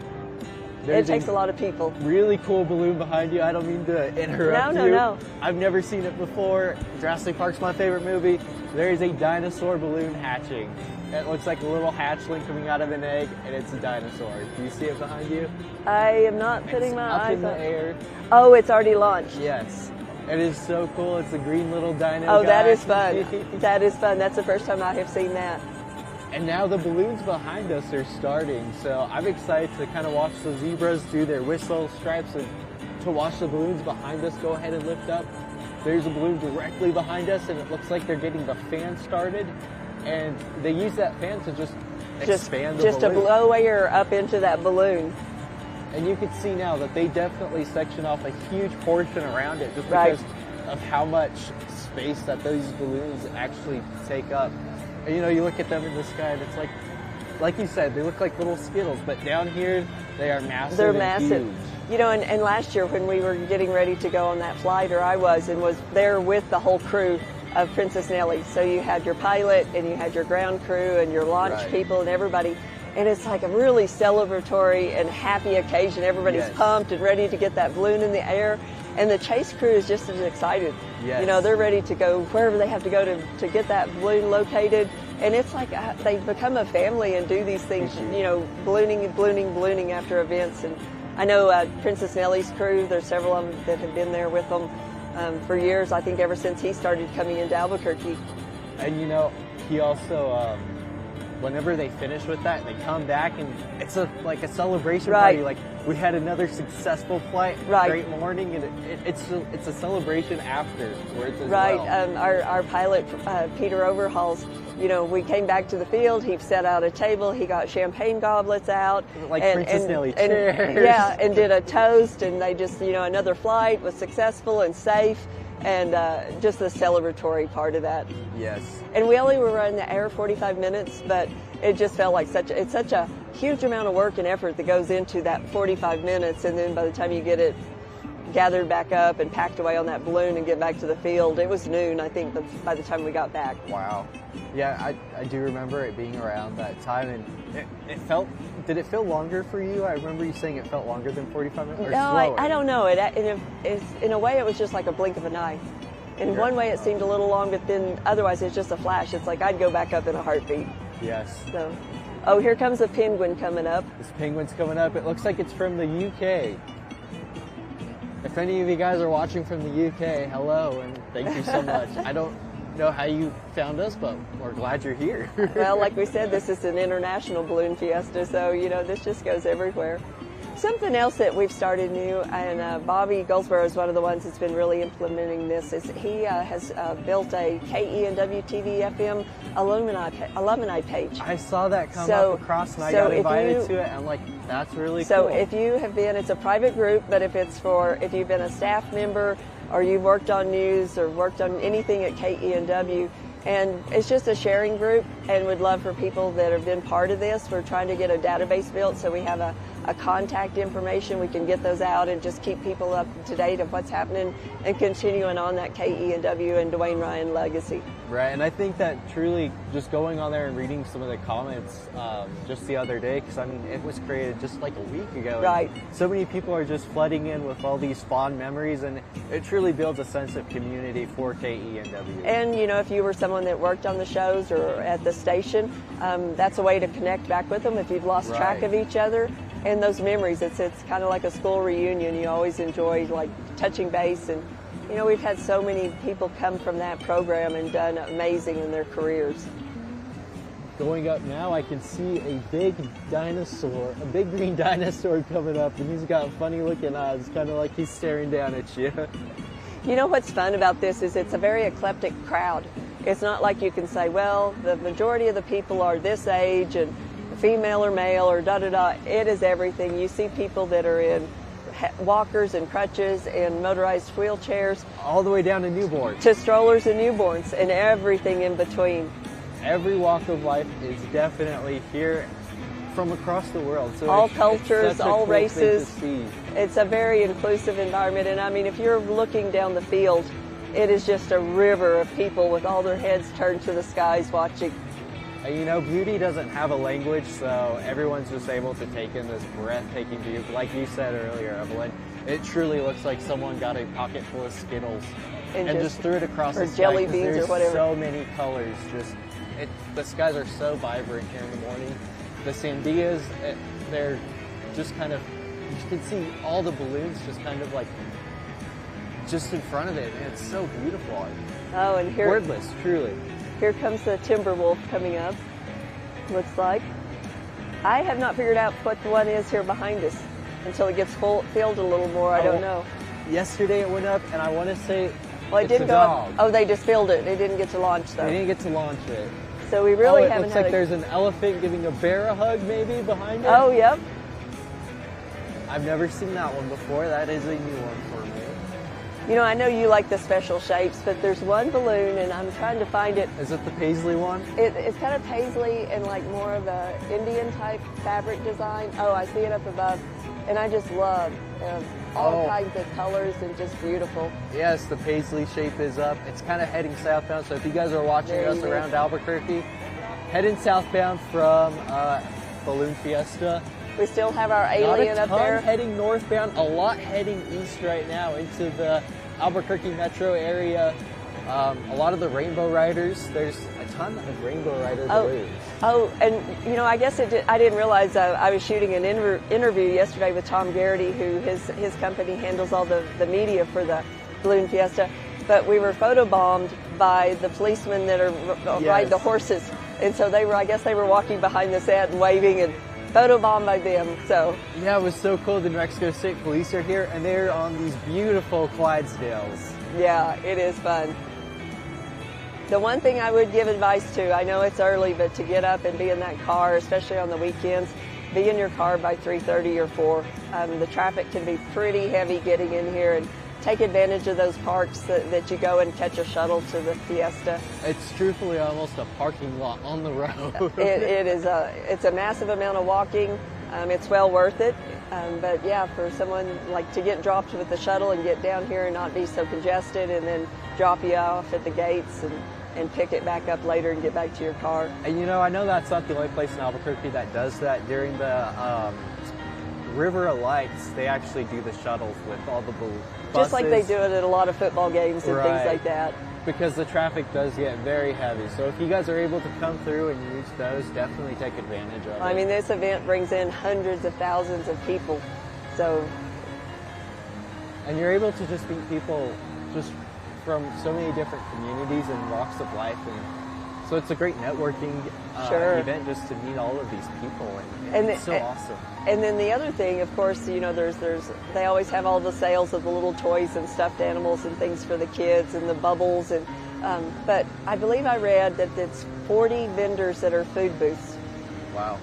[SPEAKER 1] it takes a lot of people.
[SPEAKER 2] Really cool balloon behind you. I don't mean to interrupt you.
[SPEAKER 1] No.
[SPEAKER 2] I've never seen it before. Jurassic Park's my favorite movie. There is a dinosaur balloon hatching. It looks like a little hatchling coming out of an egg, and it's a dinosaur. Do you see it behind you?
[SPEAKER 1] I am not putting my eyes
[SPEAKER 2] up in the air.
[SPEAKER 1] Oh, it's already launched.
[SPEAKER 2] Yes. It is so cool. It's a green little dino
[SPEAKER 1] guy.
[SPEAKER 2] That
[SPEAKER 1] is fun. That is fun. That's the first time I have seen that.
[SPEAKER 2] And now the balloons behind us are starting. So I'm excited to kind of watch the zebras do their whistle stripes and to watch the balloons behind us go ahead and lift up. There's a balloon directly behind us, and it looks like they're getting the fan started. And they use that fan to just expand the balloon.
[SPEAKER 1] Just to blow air up into that balloon.
[SPEAKER 2] And you can see now that they definitely section off a huge portion around it just because of how much space that those balloons actually take up. And, you know, you look at them in the sky and it's like you said, they look like little Skittles, but down here they are massive.
[SPEAKER 1] They're
[SPEAKER 2] and
[SPEAKER 1] massive.
[SPEAKER 2] Huge.
[SPEAKER 1] You know, and last year when we were getting ready to go on that flight, or I was there with the whole crew of Princess Nellie. So you had your pilot and you had your ground crew and your launch people and everybody. And it's like a really celebratory and happy occasion. Everybody's pumped and ready to get that balloon in the air. And the chase crew is just as excited. You know, they're ready to go wherever they have to go to get that balloon located. And it's like they become a family and do these things, you know, ballooning after events. And I know Princess Nellie's crew, there's several of them that have been there with them for years, I think ever since he started coming into Albuquerque.
[SPEAKER 2] And you know, he also, whenever they finish with that, they come back and it's like a celebration party. Like we had another successful flight, great morning, and it's a celebration afterwards as well.
[SPEAKER 1] Our pilot, Peter Overhauls, you know, we came back to the field, he set out a table, he got champagne goblets out.
[SPEAKER 2] Like Princess Nellie, cheers.
[SPEAKER 1] And did a toast, and they just, you know, another flight was successful and safe. and just the celebratory part of that.
[SPEAKER 2] Yes.
[SPEAKER 1] And we only were running the air 45 minutes, but it just felt like it's such a huge amount of work and effort that goes into that 45 minutes, and then by the time you get it gathered back up and packed away on that balloon and get back to the field, it was noon, I think, by the time we got back.
[SPEAKER 2] Wow. Yeah, I do remember it being around that time, and it felt, did it feel longer for you? I remember you saying it felt longer than 45 minutes, or
[SPEAKER 1] no,
[SPEAKER 2] slower?
[SPEAKER 1] I don't know. In a way, it was just like a blink of an eye. In one way, it seemed a little long, but then otherwise, it's just a flash. It's like I'd go back up in a heartbeat.
[SPEAKER 2] Yes.
[SPEAKER 1] So, oh, here comes a penguin coming up.
[SPEAKER 2] This penguin's coming up. It looks like it's from the UK. If any of you guys are watching from the UK, hello, and thank you so much. I don't know how you found us, but we're glad you're here.
[SPEAKER 1] Well, like we said, this is an international balloon fiesta, so, you know, this just goes everywhere. Something else that we've started new, and Bobby Goldsboro is one of the ones that's been really implementing this, is he has built a KENW-TV FM alumni page.
[SPEAKER 2] I saw that come up across, and I got invited to it, and I'm like, that's really cool.
[SPEAKER 1] So if you have been, it's a private group, but if you've been a staff member, or you've worked on news, or worked on anything at KENW, and it's just a sharing group, and would love for people that have been part of this. We're trying to get a database built so we have a contact information. We can get those out and just keep people up to date of what's happening and continuing on that KENW and Dwayne Ryan legacy.
[SPEAKER 2] Right, and I think that truly just going on there and reading some of the comments just the other day, because I mean, it was created just like a week ago.
[SPEAKER 1] Right.
[SPEAKER 2] So many people are just flooding in with all these fond memories, and it truly builds a sense of community for KENW.
[SPEAKER 1] And, you know, if you were someone that worked on the shows or at the station, that's a way to connect back with them if you've lost track of each other. And those memories, it's kind of like a school reunion. You always enjoy like touching base, and you know, we've had so many people come from that program and done amazing in their careers.
[SPEAKER 2] Going up now, I can see a big dinosaur, a big green dinosaur coming up, and he's got funny looking eyes, kind of like he's staring down at you.
[SPEAKER 1] You know what's fun about this is it's a very eclectic crowd. It's not like you can say, well, the majority of the people are this age and female or male or da-da-da. It is everything. You see people that are in walkers and crutches and motorized wheelchairs.
[SPEAKER 2] All the way down to newborns.
[SPEAKER 1] To strollers and newborns and everything in between.
[SPEAKER 2] Every walk of life is definitely here from across the world. So
[SPEAKER 1] all cultures, all races.
[SPEAKER 2] See.
[SPEAKER 1] It's a very inclusive environment. And I mean, if you're looking down the field, it is just a river of people with all their heads turned to the skies watching.
[SPEAKER 2] You know, beauty doesn't have a language, so everyone's just able to take in this breathtaking view. Like you said earlier, Evelyn, it truly looks like someone got a pocket full of Skittles and just threw it across the sky.
[SPEAKER 1] Or jelly beans or whatever.
[SPEAKER 2] So many colors. The skies are so vibrant here in the morning. The sandias, they're just kind of, you can see all the balloons just kind of like, just in front of it, and it's so beautiful.
[SPEAKER 1] Oh, and here,
[SPEAKER 2] wordless, truly.
[SPEAKER 1] Here comes the timber wolf coming up, looks like. I have not figured out what the one is here behind us until it gets filled a little more. I don't know.
[SPEAKER 2] Yesterday it went up, and I want to say
[SPEAKER 1] well, it didn't go up. Oh, they just filled it. They didn't get to launch, though.
[SPEAKER 2] They didn't get to launch it.
[SPEAKER 1] So we really haven't
[SPEAKER 2] looks like there's an elephant giving a bear a hug, maybe, behind it.
[SPEAKER 1] Oh, yep.
[SPEAKER 2] I've never seen that one before. That is a new one for me.
[SPEAKER 1] You know, I know you like the special shapes, but there's one balloon, and I'm trying to find it.
[SPEAKER 2] Is it the paisley one?
[SPEAKER 1] It's kind of paisley and like more of a Indian-type fabric design. Oh, I see it up above, and I just love all kinds of colors and just beautiful.
[SPEAKER 2] Yes, the paisley shape is up. It's kind of heading southbound, so if you guys are watching us around Albuquerque, heading southbound from Balloon Fiesta.
[SPEAKER 1] We still have our alien up there.
[SPEAKER 2] Heading northbound, a lot heading east right now into the Albuquerque metro area. A lot of the Rainbow Riders, there's a ton of Rainbow Rider balloons.
[SPEAKER 1] Oh, and you know, I guess I didn't realize I was shooting an interview yesterday with Tom Garrity, who his company handles all the media for the Balloon Fiesta. But we were photobombed by the policemen that ride the horses. And so I guess they were walking behind the set and waving and photobombed by them, so.
[SPEAKER 2] Yeah, it was so cool. The New Mexico State Police are here, and they're on these beautiful Clydesdales.
[SPEAKER 1] Yeah, it is fun. The one thing I would give advice to, I know it's early, but to get up and be in that car, especially on the weekends, be in your car by 3:30 or 4. The traffic can be pretty heavy getting in here, and take advantage of those parks that you go and catch a shuttle to the Fiesta.
[SPEAKER 2] It's truthfully almost a parking lot on the road.
[SPEAKER 1] It's a massive amount of walking. It's well worth it. But yeah, for someone like to get dropped with the shuttle and get down here and not be so congested, and then drop you off at the gates and pick it back up later and get back to your car.
[SPEAKER 2] And you know, I know that's not the only place in Albuquerque that does that. During the River of Lights, they actually do the shuttles with all the buses.
[SPEAKER 1] Just like they do it at a lot of football games and things like that.
[SPEAKER 2] Because the traffic does get very heavy. So if you guys are able to come through and use those, definitely take advantage of it.
[SPEAKER 1] I mean, this event brings in hundreds of thousands of people. So,
[SPEAKER 2] and you're able to just meet people just from so many different communities and walks of life, and so it's a great networking event just to meet all of these people, and it's so awesome.
[SPEAKER 1] And then the other thing, of course, you know, they always have all the sales of the little toys and stuffed animals and things for the kids and the bubbles, and but I believe I read that it's 40 vendors that are food booths.
[SPEAKER 2] Wow.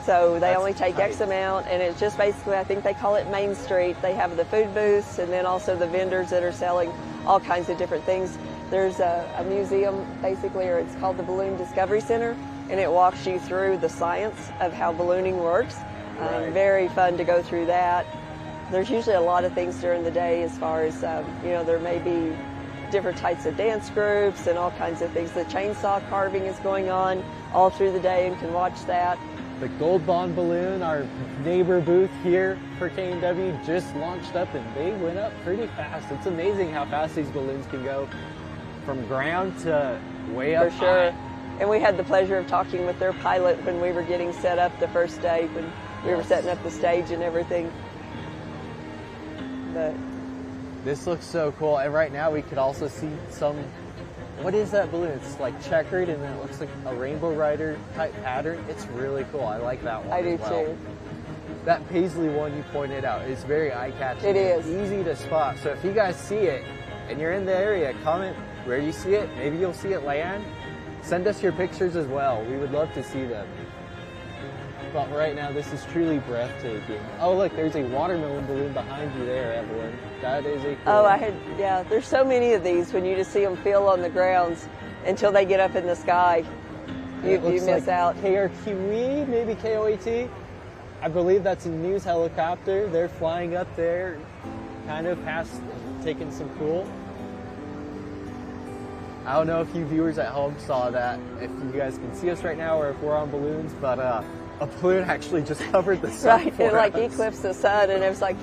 [SPEAKER 1] So they only take X amount, and it's just basically, I think they call it Main Street. They have the food booths and then also the vendors that are selling all kinds of different things. There's a museum, basically, or it's called the Balloon Discovery Center, and it walks you through the science of how ballooning works. Very fun to go through that. There's usually a lot of things during the day as far as, you know, there may be different types of dance groups and all kinds of things. The chainsaw carving is going on all through the day, and can watch that.
[SPEAKER 2] The Gold Bond balloon, our neighbor booth here for KENW, just launched up, and they went up pretty fast. It's amazing how fast these balloons can go from ground to way up high.
[SPEAKER 1] And we had the pleasure of talking with their pilot when we were getting set up the first day, when we were setting up the stage and everything. But
[SPEAKER 2] this looks so cool. And right now we could also see some, what is that balloon? It's like checkered, and then it looks like a Rainbow Rider type pattern. It's really cool. I like that one.
[SPEAKER 1] I do too.
[SPEAKER 2] That paisley one you pointed out is very eye-catching.
[SPEAKER 1] It is.
[SPEAKER 2] Easy to spot. So if you guys see it and you're in the area, comment where you see it. Maybe you'll see it land. Send us your pictures as well. We would love to see them. But right now, this is truly breathtaking. Oh, look, there's a watermelon balloon behind you there, Evelyn. That is a cool one.
[SPEAKER 1] Yeah, there's so many of these when you just see them feel on the grounds until they get up in the sky. You miss out.
[SPEAKER 2] KRQE, maybe KOAT. I believe that's a news helicopter. They're flying up there, kind of past, taking some cool. I don't know if you viewers at home saw that, if you guys can see us right now or if we're on balloons, but a balloon actually just covered the sun.
[SPEAKER 1] Right, it like eclipsed the sun, and it was like,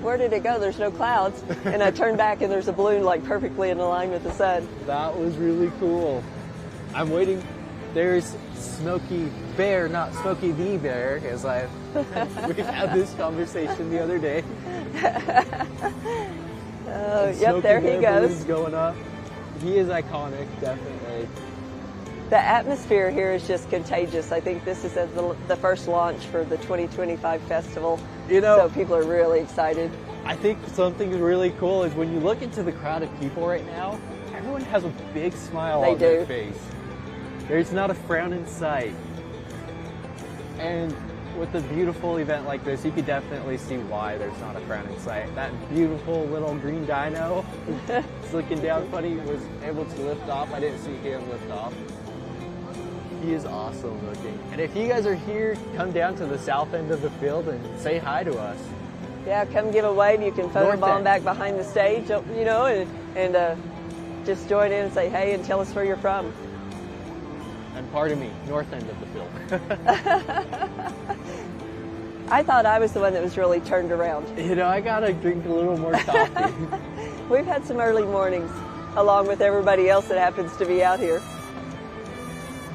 [SPEAKER 1] where did it go? There's no clouds. And I turned back, and there's a balloon like perfectly in line with the sun.
[SPEAKER 2] That was really cool. I'm waiting. There's Smokey Bear, not Smokey the Bear, as we've had this conversation the other day.
[SPEAKER 1] Oh, yep, there he goes.
[SPEAKER 2] Going up. He is iconic, definitely.
[SPEAKER 1] The atmosphere here is just contagious. I think this is the first launch for the 2025 festival. You know, so people are really excited.
[SPEAKER 2] I think something really cool is when you look into the crowd of people right now, everyone has a big smile on their face. There's not a frown in sight. And with a beautiful event like this, you could definitely see why there's not a frown in sight. That beautiful little green dino is looking down funny, was able to lift off. I didn't see him lift off. He is awesome looking. And if you guys are here, come down to the south end of the field and say hi to us.
[SPEAKER 1] Yeah, come give a wave. You can photobomb back behind the stage, you know, and just join in and say hey and tell us where you're from.
[SPEAKER 2] And pardon me, north end of the field.
[SPEAKER 1] I thought I was the one that was really turned around.
[SPEAKER 2] You know, I gotta drink a little more coffee.
[SPEAKER 1] We've had some early mornings, along with everybody else that happens to be out here.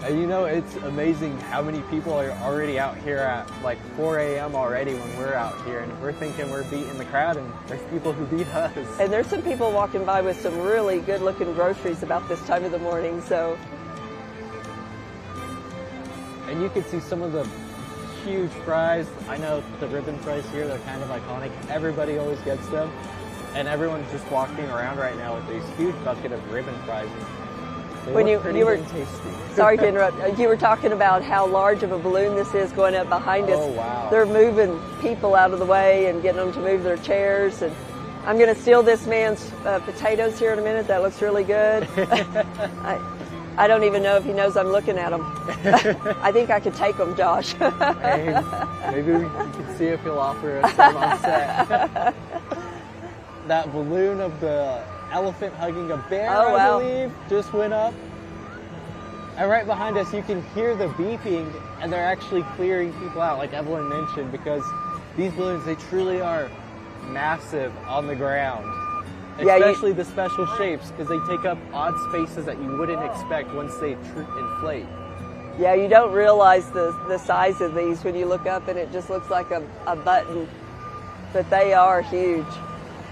[SPEAKER 2] And you know, it's amazing how many people are already out here at like 4 a.m. already when we're out here, and we're thinking we're beating the crowd, and there's people who beat us.
[SPEAKER 1] And there's some people walking by with some really good-looking groceries about this time of the morning, so.
[SPEAKER 2] And you can see some of the huge fries. I know the ribbon fries here, they're kind of iconic. Everybody always gets them. And everyone's just walking around right now with these huge bucket of ribbon fries.
[SPEAKER 1] When you were tasty. Sorry to interrupt. You were talking about how large of a balloon this is going up behind us.
[SPEAKER 2] Oh, wow.
[SPEAKER 1] They're moving people out of the way and getting them to move their chairs. And I'm going to steal this man's potatoes here in a minute. That looks really good. I don't even know if he knows I'm looking at him. I think I could take them, Josh.
[SPEAKER 2] Hey, maybe we can see if he'll offer us some on set. That balloon of the elephant hugging a bear, I believe, just went up. And right behind us, you can hear the beeping, and they're actually clearing people out, like Evelyn mentioned, because these balloons, they truly are massive on the ground. Especially the special shapes, because they take up odd spaces that you wouldn't expect once they inflate.
[SPEAKER 1] Yeah, you don't realize the size of these when you look up, and it just looks like a button, but they are huge.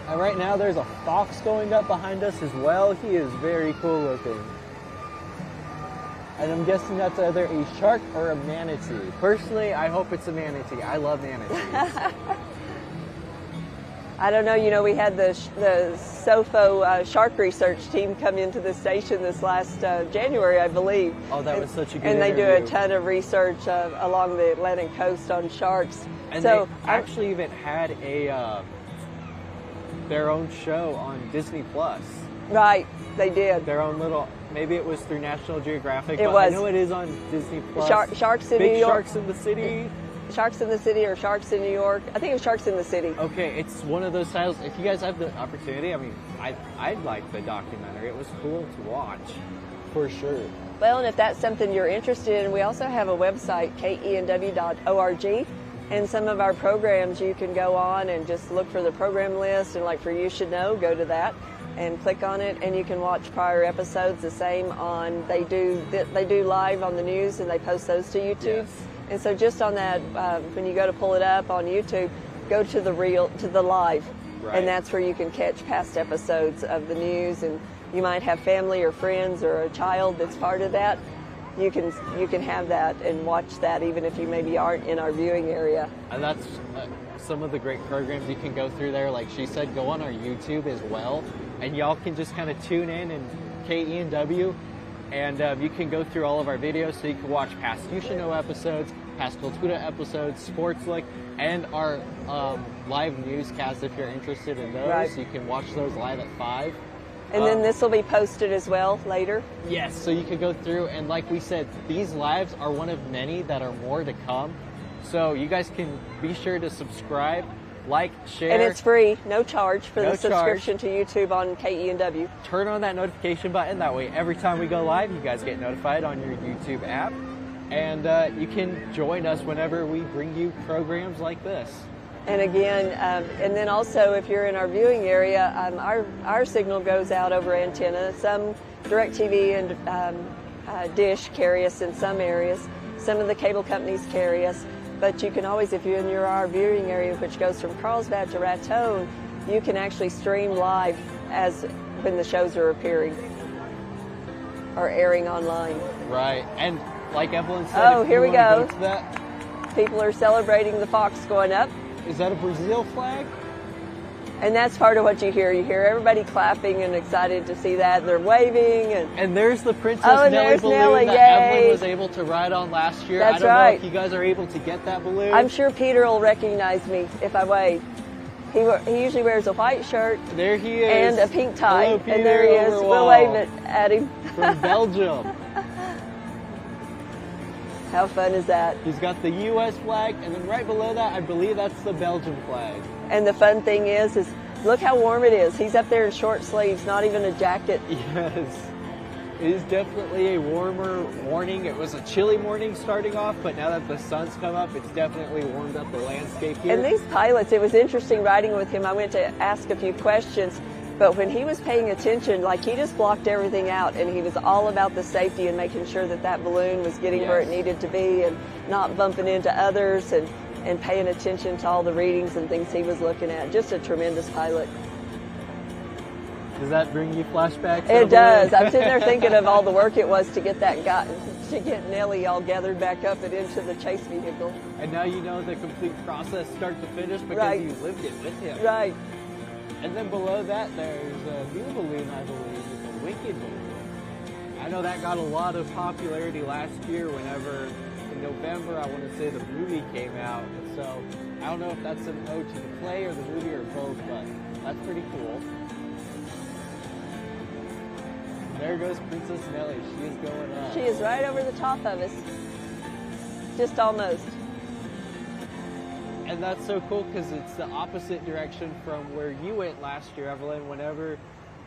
[SPEAKER 2] And right now there's a fox going up behind us as well. He is very cool looking. And I'm guessing that's either a shark or a manatee. Personally, I hope it's a manatee. I love manatees.
[SPEAKER 1] I don't know, you know, we had the SOFO shark research team come into the station this last January, I believe.
[SPEAKER 2] Oh, that was such a good
[SPEAKER 1] And they
[SPEAKER 2] interview.
[SPEAKER 1] do a ton of research along the Atlantic coast on sharks.
[SPEAKER 2] And
[SPEAKER 1] so
[SPEAKER 2] they actually even had their own show on Disney Plus.
[SPEAKER 1] Right, they did.
[SPEAKER 2] Their own little, maybe it was through National Geographic,
[SPEAKER 1] It
[SPEAKER 2] but
[SPEAKER 1] was.
[SPEAKER 2] I know it is on Disney Plus.
[SPEAKER 1] Sharks in
[SPEAKER 2] Big
[SPEAKER 1] New York.
[SPEAKER 2] Sharks in the City.
[SPEAKER 1] Sharks in the City or Sharks in New York. I think it was Sharks in the City.
[SPEAKER 2] Okay, it's one of those titles. If you guys have the opportunity, I mean, I'd like the documentary. It was cool to watch, for sure.
[SPEAKER 1] Well, and if that's something you're interested in, we also have a website, KENW.org, and some of our programs you can go on and just look for the program list, and like for You Should Know, go to that and click on it, and you can watch prior episodes. The same on they do live on the news, and they post those to YouTube.
[SPEAKER 2] Yes.
[SPEAKER 1] And so just on that, when you go to pull it up on YouTube, go to the live,
[SPEAKER 2] Right.
[SPEAKER 1] and that's where you can catch past episodes of the news. And you might have family or friends or a child that's part of that. You can have that and watch that even if you maybe aren't in our viewing area.
[SPEAKER 2] And that's some of the great programs you can go through there. Like she said, go on our YouTube as well, and y'all can just kind of tune in and KENW. And you can go through all of our videos, so you can watch past You Should Know episodes, past Cultura episodes, Sports Lick, and our live newscasts if you're interested in those.
[SPEAKER 1] Right.
[SPEAKER 2] You can watch those live at 5.
[SPEAKER 1] And then this will be posted as well later.
[SPEAKER 2] Yes, so you can go through, and like we said, these lives are one of many that are more to come. So you guys can be sure to subscribe, like, share.
[SPEAKER 1] And it's free, no charge for
[SPEAKER 2] No
[SPEAKER 1] the subscription to YouTube on KENW.
[SPEAKER 2] Turn on that notification button. That way, every time we go live, you guys get notified on your YouTube app. And you can join us whenever we bring you programs like this.
[SPEAKER 1] And again, and then also if you're in our viewing area, our signal goes out over antenna. Some DirecTV and Dish carry us in some areas. Some of the cable companies carry us. But you can always, if you're in our viewing area, which goes from Carlsbad to Raton, you can actually stream live as when the shows are appearing or airing online.
[SPEAKER 2] Right. And like Evelyn said,
[SPEAKER 1] oh, here we go.
[SPEAKER 2] That,
[SPEAKER 1] people are celebrating the fox going up.
[SPEAKER 2] Is that a Brazil flag?
[SPEAKER 1] And that's part of what you hear. You hear everybody clapping and excited to see that. They're waving. And
[SPEAKER 2] there's the Princess
[SPEAKER 1] oh,
[SPEAKER 2] Nelly
[SPEAKER 1] there's
[SPEAKER 2] balloon
[SPEAKER 1] Nelly,
[SPEAKER 2] that
[SPEAKER 1] yay.
[SPEAKER 2] Evelyn was able to ride on last year.
[SPEAKER 1] That's
[SPEAKER 2] I don't
[SPEAKER 1] right.
[SPEAKER 2] know if you guys are able to get that balloon.
[SPEAKER 1] I'm sure Peter will recognize me if I wave. He usually wears a white shirt.
[SPEAKER 2] There he is.
[SPEAKER 1] And a pink tie.
[SPEAKER 2] Hello, Peter,
[SPEAKER 1] and there he is.
[SPEAKER 2] Overwall.
[SPEAKER 1] We'll wave it at him.
[SPEAKER 2] From Belgium.
[SPEAKER 1] How fun is that?
[SPEAKER 2] He's got the U.S. flag, and then right below that, I believe that's the Belgian flag.
[SPEAKER 1] And the fun thing is look how warm it is. He's up there in short sleeves, not even a jacket.
[SPEAKER 2] Yes. It is definitely a warmer morning. It was a chilly morning starting off, but now that the sun's come up, it's definitely warmed up the landscape here.
[SPEAKER 1] And these pilots, it was interesting riding with him. I went to ask a few questions, but when he was paying attention, like he just blocked everything out, and he was all about the safety and making sure that that balloon was getting where it needed to be and not bumping into others and paying attention to all the readings and things he was looking at. Just a tremendous pilot.
[SPEAKER 2] Does that bring you flashbacks?
[SPEAKER 1] It does. I'm sitting there thinking of all the work it was to get to get Nellie all gathered back up and into the chase vehicle.
[SPEAKER 2] And now you know the complete process, start to finish, because you lived it with him.
[SPEAKER 1] Right.
[SPEAKER 2] And then below that, there's a new balloon, I believe. It's a Wicked balloon. I know that got a lot of popularity last year whenever, in November, I want to say the movie came out. So I don't know if that's an ode to the play or the movie or both, but That's pretty cool. There goes Princess Nellie. She is going up.
[SPEAKER 1] She is right over the top of us. Just almost.
[SPEAKER 2] And that's so cool because it's the opposite direction from where you went last year, Evelyn, whenever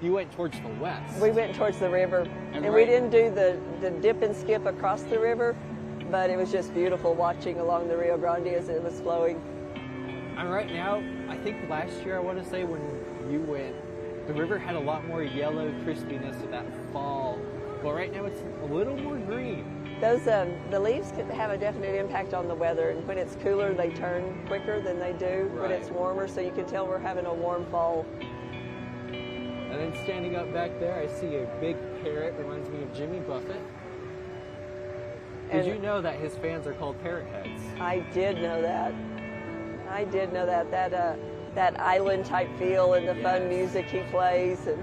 [SPEAKER 2] you went towards the west.
[SPEAKER 1] We went towards the river. And
[SPEAKER 2] right,
[SPEAKER 1] we didn't do the dip and skip across the river, but it was just beautiful watching along the Rio Grande as it was flowing.
[SPEAKER 2] And right now, I think last year, I want to say when you went, the river had a lot more yellow crispiness of that fall. But right now, it's a little more green.
[SPEAKER 1] Those the leaves can have a definite impact on the weather, and when it's cooler, they turn quicker than they do when it's warmer. So you can tell we're having a warm fall.
[SPEAKER 2] And then standing up back there, I see a big parrot. Reminds me of Jimmy Buffett. Did you know that his fans are called parrot heads?
[SPEAKER 1] I did know that. I did know that. That island type feel and the fun music he plays, and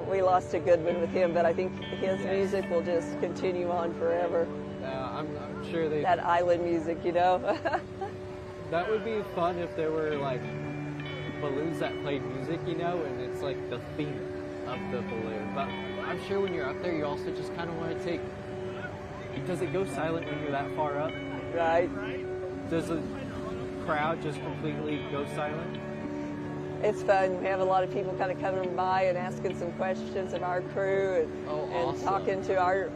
[SPEAKER 1] we lost a good one with him, but I think his music will just continue on forever.
[SPEAKER 2] I'm sure they...
[SPEAKER 1] That island music, you know?
[SPEAKER 2] That would be fun if there were like balloons that played music, you know, and it's like the theme of the balloon. But I'm sure when you're up there, you also just kind of want to take... Does it go silent when you're that far up?
[SPEAKER 1] Right.
[SPEAKER 2] Does the crowd just completely go silent?
[SPEAKER 1] It's fun. We have a lot of people kind of coming by and asking some questions of our crew and,
[SPEAKER 2] awesome.
[SPEAKER 1] Talking to our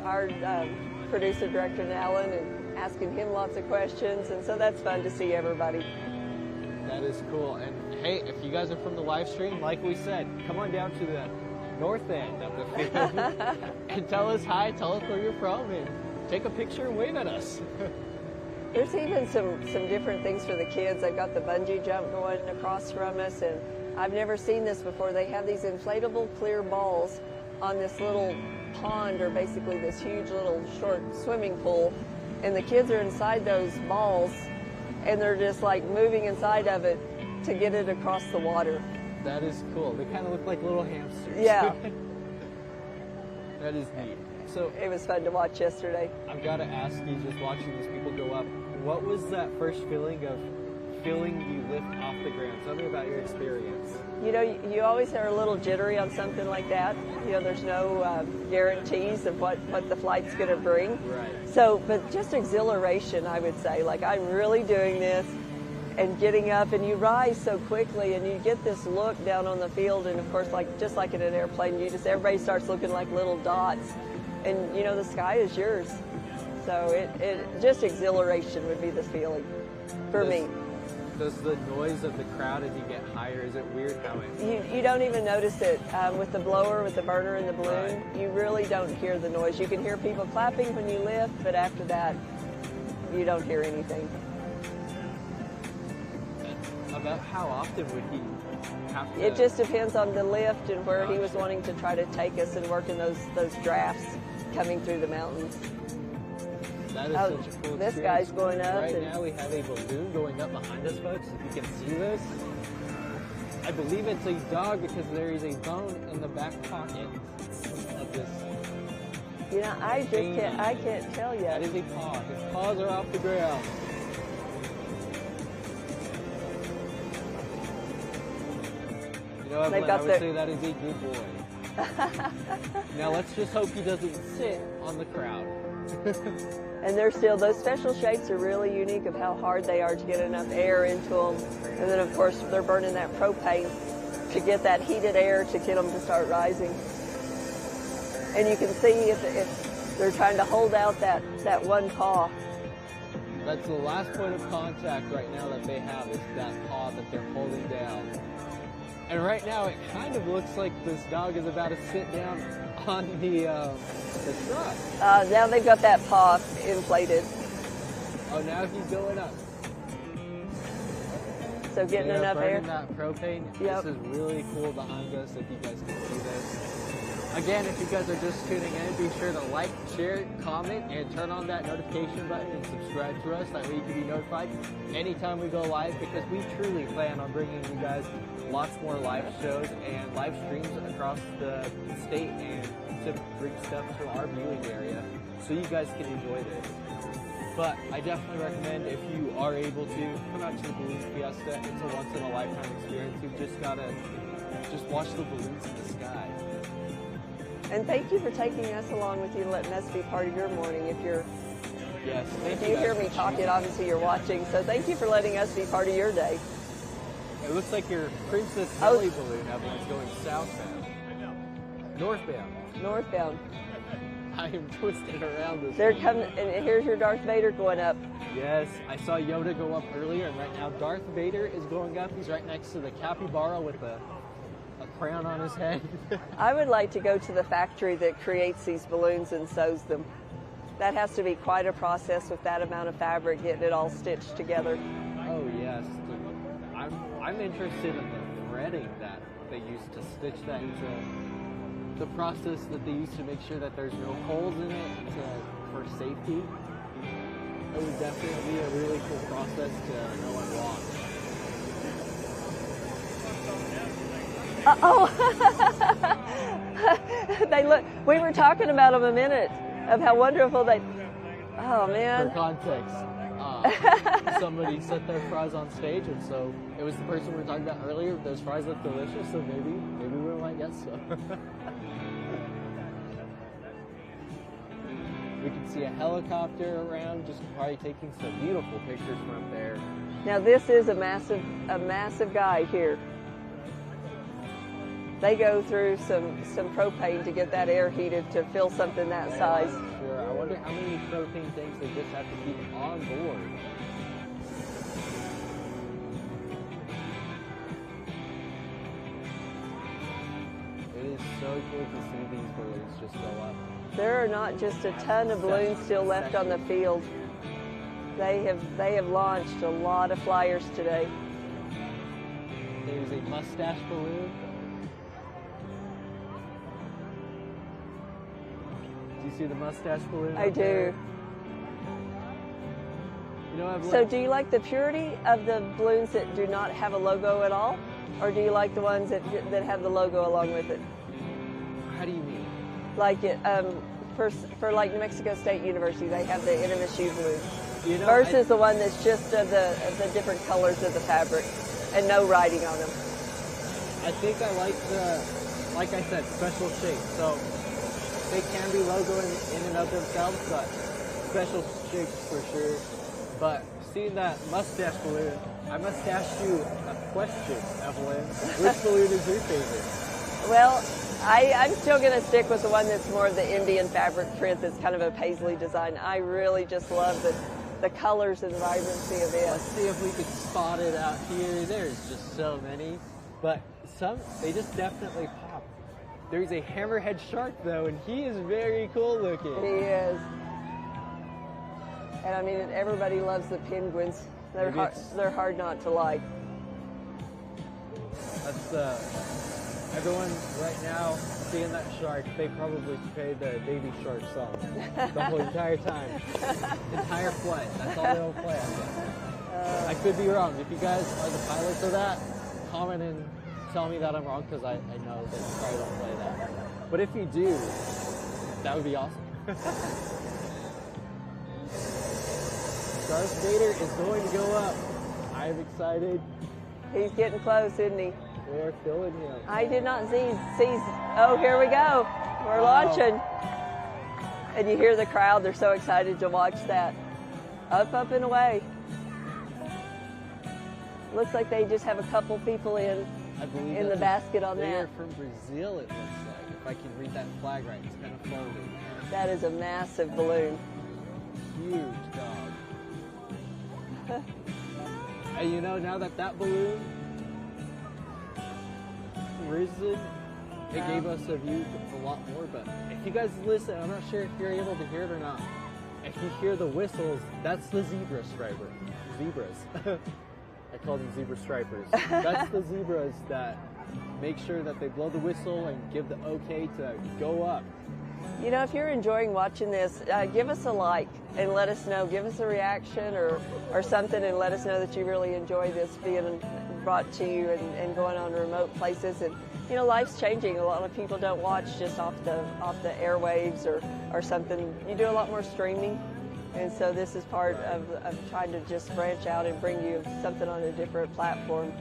[SPEAKER 1] producer director, Alan, and asking him lots of questions. And so that's fun to see everybody.
[SPEAKER 2] That is cool. And hey, if you guys are from the live stream, like we said, come on down to the north end of the field and tell us hi, tell us where you're from, and take a picture and wave at us.
[SPEAKER 1] There's even some different things for the kids. They've got the bungee jump going across from us, and I've never seen this before. They have these inflatable clear balls on this little pond, or basically this huge little short swimming pool, and the kids are inside those balls, and they're just like moving inside of it to get it across the water.
[SPEAKER 2] That is cool. They kind of look like little hamsters.
[SPEAKER 1] Yeah.
[SPEAKER 2] That is neat. So
[SPEAKER 1] it was fun to watch yesterday.
[SPEAKER 2] I've got to ask you, just watching these people go up, what was that first feeling of feeling you lift off the ground? Tell me about your experience.
[SPEAKER 1] You know, you always are a little jittery on something like that. You know, there's no guarantees of what the flight's going to bring.
[SPEAKER 2] Right.
[SPEAKER 1] So, but just exhilaration, I would say. Like, I'm really doing this, and getting up, and you rise so quickly, and you get this look down on the field, and of course, like just like in an airplane, everybody starts looking like little dots, and you know the sky is yours. So it just exhilaration would be the feeling for me.
[SPEAKER 2] Does the noise of the crowd as you get higher, is it weird how it...
[SPEAKER 1] You don't even notice it with the blower, with the burner and the balloon. Right. You really don't hear the noise. You can hear people clapping when you lift, but after that, you don't hear anything.
[SPEAKER 2] About how often would he have to...
[SPEAKER 1] It just depends on the lift and where he was wanting to try to take us and work in those drafts coming through the mountains.
[SPEAKER 2] That is such a cool experience.
[SPEAKER 1] This guy's going up.
[SPEAKER 2] Right now we have a balloon going up behind us, folks. If you can see this. I believe it's a dog because there is a bone in the back pocket of this.
[SPEAKER 1] You know, I can't tell you.
[SPEAKER 2] That is a paw. His paws are off the ground. You know, Evelyn, I would say that is a good boy. Now let's just hope he doesn't sit on the crowd.
[SPEAKER 1] And those special shapes are really unique of how hard they are to get enough air into them. And then of course they're burning that propane to get that heated air to get them to start rising. And you can see if they're trying to hold out that one paw.
[SPEAKER 2] That's the last point of contact right now that they have, is that paw that they're holding down. And right now it kind of looks like this dog is about to sit down on the truck.
[SPEAKER 1] Now they've got that paw inflated.
[SPEAKER 2] Oh, now he's going up.
[SPEAKER 1] So getting enough air.
[SPEAKER 2] That propane.
[SPEAKER 1] Yep.
[SPEAKER 2] This is really cool behind us, if you guys can see this. Again, if you guys are just tuning in, be sure to like, share, comment, and turn on that notification button and subscribe to us. That way you can be notified anytime we go live, because we truly plan on bringing you guys lots more live shows and live streams across the state, and to bring stuff to our viewing area so you guys can enjoy this. But I definitely recommend, if you are able to, come out to the Balloon Fiesta. It's a once-in-a-lifetime experience. You've just got to watch the balloons in the sky.
[SPEAKER 1] And thank you for taking us along with you and letting us be part of your morning. If you hear me talking, obviously you're watching. So thank you for letting us be part of your day.
[SPEAKER 2] It looks like your Princess Nelly balloon, Evelyn, is going southbound. Northbound.
[SPEAKER 1] Northbound.
[SPEAKER 2] I am twisted around this.
[SPEAKER 1] They're coming, and here's your Darth Vader going up.
[SPEAKER 2] Yes, I saw Yoda go up earlier, and right now Darth Vader is going up. He's right next to the capybara with a crown on his head.
[SPEAKER 1] I would like to go to the factory that creates these balloons and sews them. That has to be quite a process with that amount of fabric, getting it all stitched together.
[SPEAKER 2] Oh yes, I'm interested in the threading that they use to stitch that into the process that they use to make sure that there's no holes in it for safety. It would definitely be a really cool process to know and watch.
[SPEAKER 1] They look. We were talking about them a minute of how wonderful they. Oh man.
[SPEAKER 2] For context, somebody set their fries on stage, and so it was the person we were talking about earlier. Those fries look delicious, so maybe we might get some. We can see a helicopter around, just probably taking some beautiful pictures from up there.
[SPEAKER 1] Now this is a massive guy here. They go through some propane to get that air heated to fill something that size.
[SPEAKER 2] Sure. I wonder how many propane tanks they just have to keep on board. It is so cool to see these balloons just go up.
[SPEAKER 1] There are not just a ton of balloons still left on the field. They have launched a lot of flyers today.
[SPEAKER 2] There's a mustache balloon. Do you see the mustache balloon?
[SPEAKER 1] I do.
[SPEAKER 2] You know,
[SPEAKER 1] so do you like the purity of the balloons that do not have a logo at all? Or do you like the ones that have the logo along with it?
[SPEAKER 2] How do you mean?
[SPEAKER 1] Like it, for like New Mexico State University, they have the NMSU balloons.
[SPEAKER 2] You know,
[SPEAKER 1] versus the one that's just of the different colors of the fabric and no writing on them.
[SPEAKER 2] I think I like the, like I said, special shape. So they can be logo in and of themselves, but special shapes for sure. But seeing that mustache balloon, I must ask you a question, Evelyn. Which balloon is your favorite?
[SPEAKER 1] Well, I'm still going to stick with the one that's more of the Indian fabric print that's kind of a paisley design. I really just love the colors and the vibrancy of it.
[SPEAKER 2] Let's see if we can spot it out here. There's just so many. But they just definitely pop. There's a hammerhead shark though, and he is very cool looking.
[SPEAKER 1] He is. And I mean, everybody loves the penguins. They're hard not to like.
[SPEAKER 2] That's everyone right now seeing that shark, they probably played the Baby Shark song the whole entire time. Entire flight. That's all they'll play, I guess. I could be wrong. If you guys are the pilots of that, comment and tell me that I'm wrong, because I know that you probably don't play that. But if you do, that would be awesome. Darth Vader is going to go up. I'm excited.
[SPEAKER 1] He's getting close, isn't he?
[SPEAKER 2] We are filling him.
[SPEAKER 1] I did not see. Oh, here we go. We're launching. And you hear the crowd. They're so excited to watch that. Up and away. Looks like they just have a couple people in the basket on that.
[SPEAKER 2] They are from Brazil, it looks like. If I can read that flag right, it's kind of folded.
[SPEAKER 1] That is a massive balloon.
[SPEAKER 2] Huge dog. And you know, now that balloon risen, it gave us a view a lot more. But if you guys listen, I'm not sure if you're able to hear it or not. If you hear the whistles, that's the zebras. I call them zebra stripers. That's the zebras that make sure that they blow the whistle and give the okay to go up.
[SPEAKER 1] You know, if you're enjoying watching this, give us a like and let us know. Give us a reaction or something and let us know that you really enjoy this being brought to you and going on remote places. And, you know, life's changing. A lot of people don't watch just off the airwaves or something. You do a lot more streaming. And so this is part of trying to just branch out and bring you something on a different platform.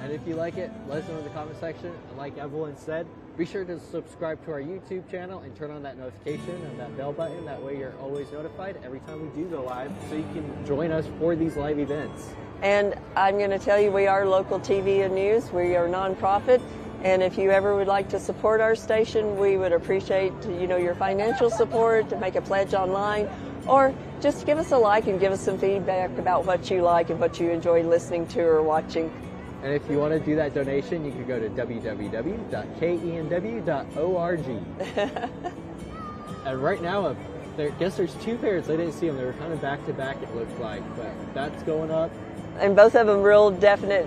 [SPEAKER 2] And if you like it, let us know in the comment section. And like Evelyn said, be sure to subscribe to our YouTube channel and turn on that notification and that bell button. That way you're always notified every time we do go live, so you can join us for these live events. And
[SPEAKER 1] I'm going to tell you, we are local TV and news. We are nonprofit. And if you ever would like to support our station, we would appreciate, your financial support, to make a pledge online, or just give us a like and give us some feedback about what you like and what you enjoy listening to or watching.
[SPEAKER 2] And if you want to do that donation, you can go to www.KENW.org. And right now, I guess there's two parrots. I didn't see them. They were kind of back to back, it looked like, but that's going up.
[SPEAKER 1] And both of them real definite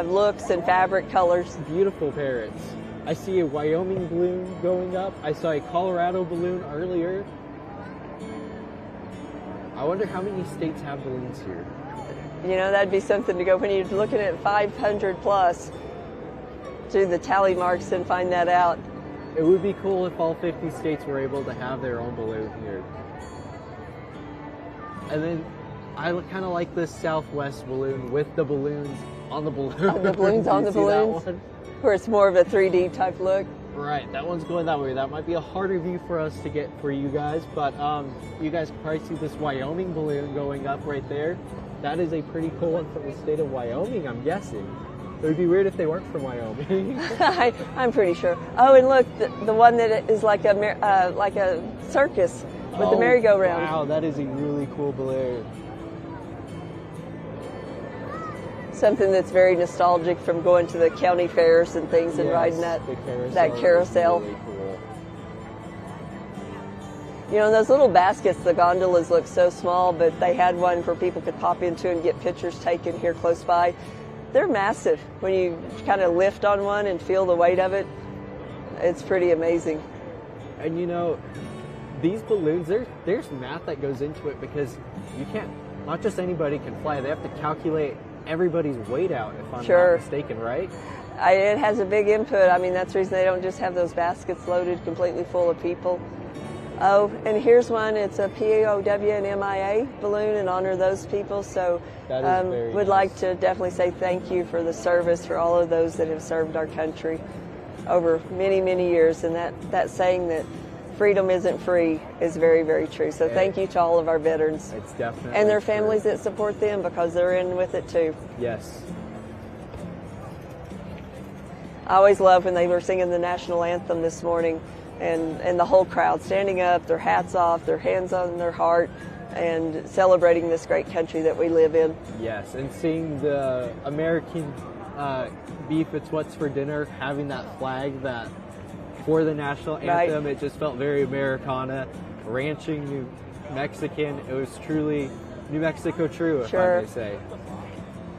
[SPEAKER 1] looks and fabric colors.
[SPEAKER 2] Beautiful parrots. I see a Wyoming balloon going up. I saw a Colorado balloon earlier. I wonder how many states have balloons here.
[SPEAKER 1] That'd be something to go when you're looking at 500 plus. Do the tally marks and find that out.
[SPEAKER 2] It would be cool if all 50 states were able to have their own balloon here. And then I kind of like this Southwest balloon with the balloons on the balloon.
[SPEAKER 1] The balloons on the balloons, where it's more of a 3D type look.
[SPEAKER 2] Right, that one's going that way. That might be a harder view for us to get for you guys, but you guys can probably see this Wyoming balloon going up right there. That is a pretty cool one from the state of Wyoming, I'm guessing. It would be weird if they weren't from Wyoming.
[SPEAKER 1] I'm pretty sure. Oh, and look, the one that is like a circus with the merry-go-round.
[SPEAKER 2] Wow, that is a really cool balloon.
[SPEAKER 1] Something that's very nostalgic from going to the county fairs and things, and riding that carousel.
[SPEAKER 2] Really cool.
[SPEAKER 1] Those little baskets, the gondolas look so small, but they had one where people could pop into and get pictures taken here close by. They're massive. When you kind of lift on one and feel the weight of it, it's pretty amazing.
[SPEAKER 2] And these balloons, there's math that goes into it, because not just anybody can fly. They have to calculate everybody's weight out, if I'm not mistaken, right?
[SPEAKER 1] It has a big input. I mean, that's the reason they don't just have those baskets loaded completely full of people. Oh, and here's one. It's a POW and MIA balloon in honor of those people. So would like to definitely say thank you for the service for all of those that have served our country over many, many years. And that saying that freedom isn't free is very, very true. So thank you to all of our veterans.
[SPEAKER 2] It's definitely
[SPEAKER 1] and their families that support them, because they're in with it too.
[SPEAKER 2] Yes.
[SPEAKER 1] I always love when they were singing the national anthem this morning, and the whole crowd standing up, their hats off, their hands on their heart, and celebrating this great country that we live in.
[SPEAKER 2] Yes, and seeing the American beef, it's what's for dinner, having that flag that for the national anthem, it just felt very Americana, ranching, New Mexican. It was truly New Mexico true, if I may say.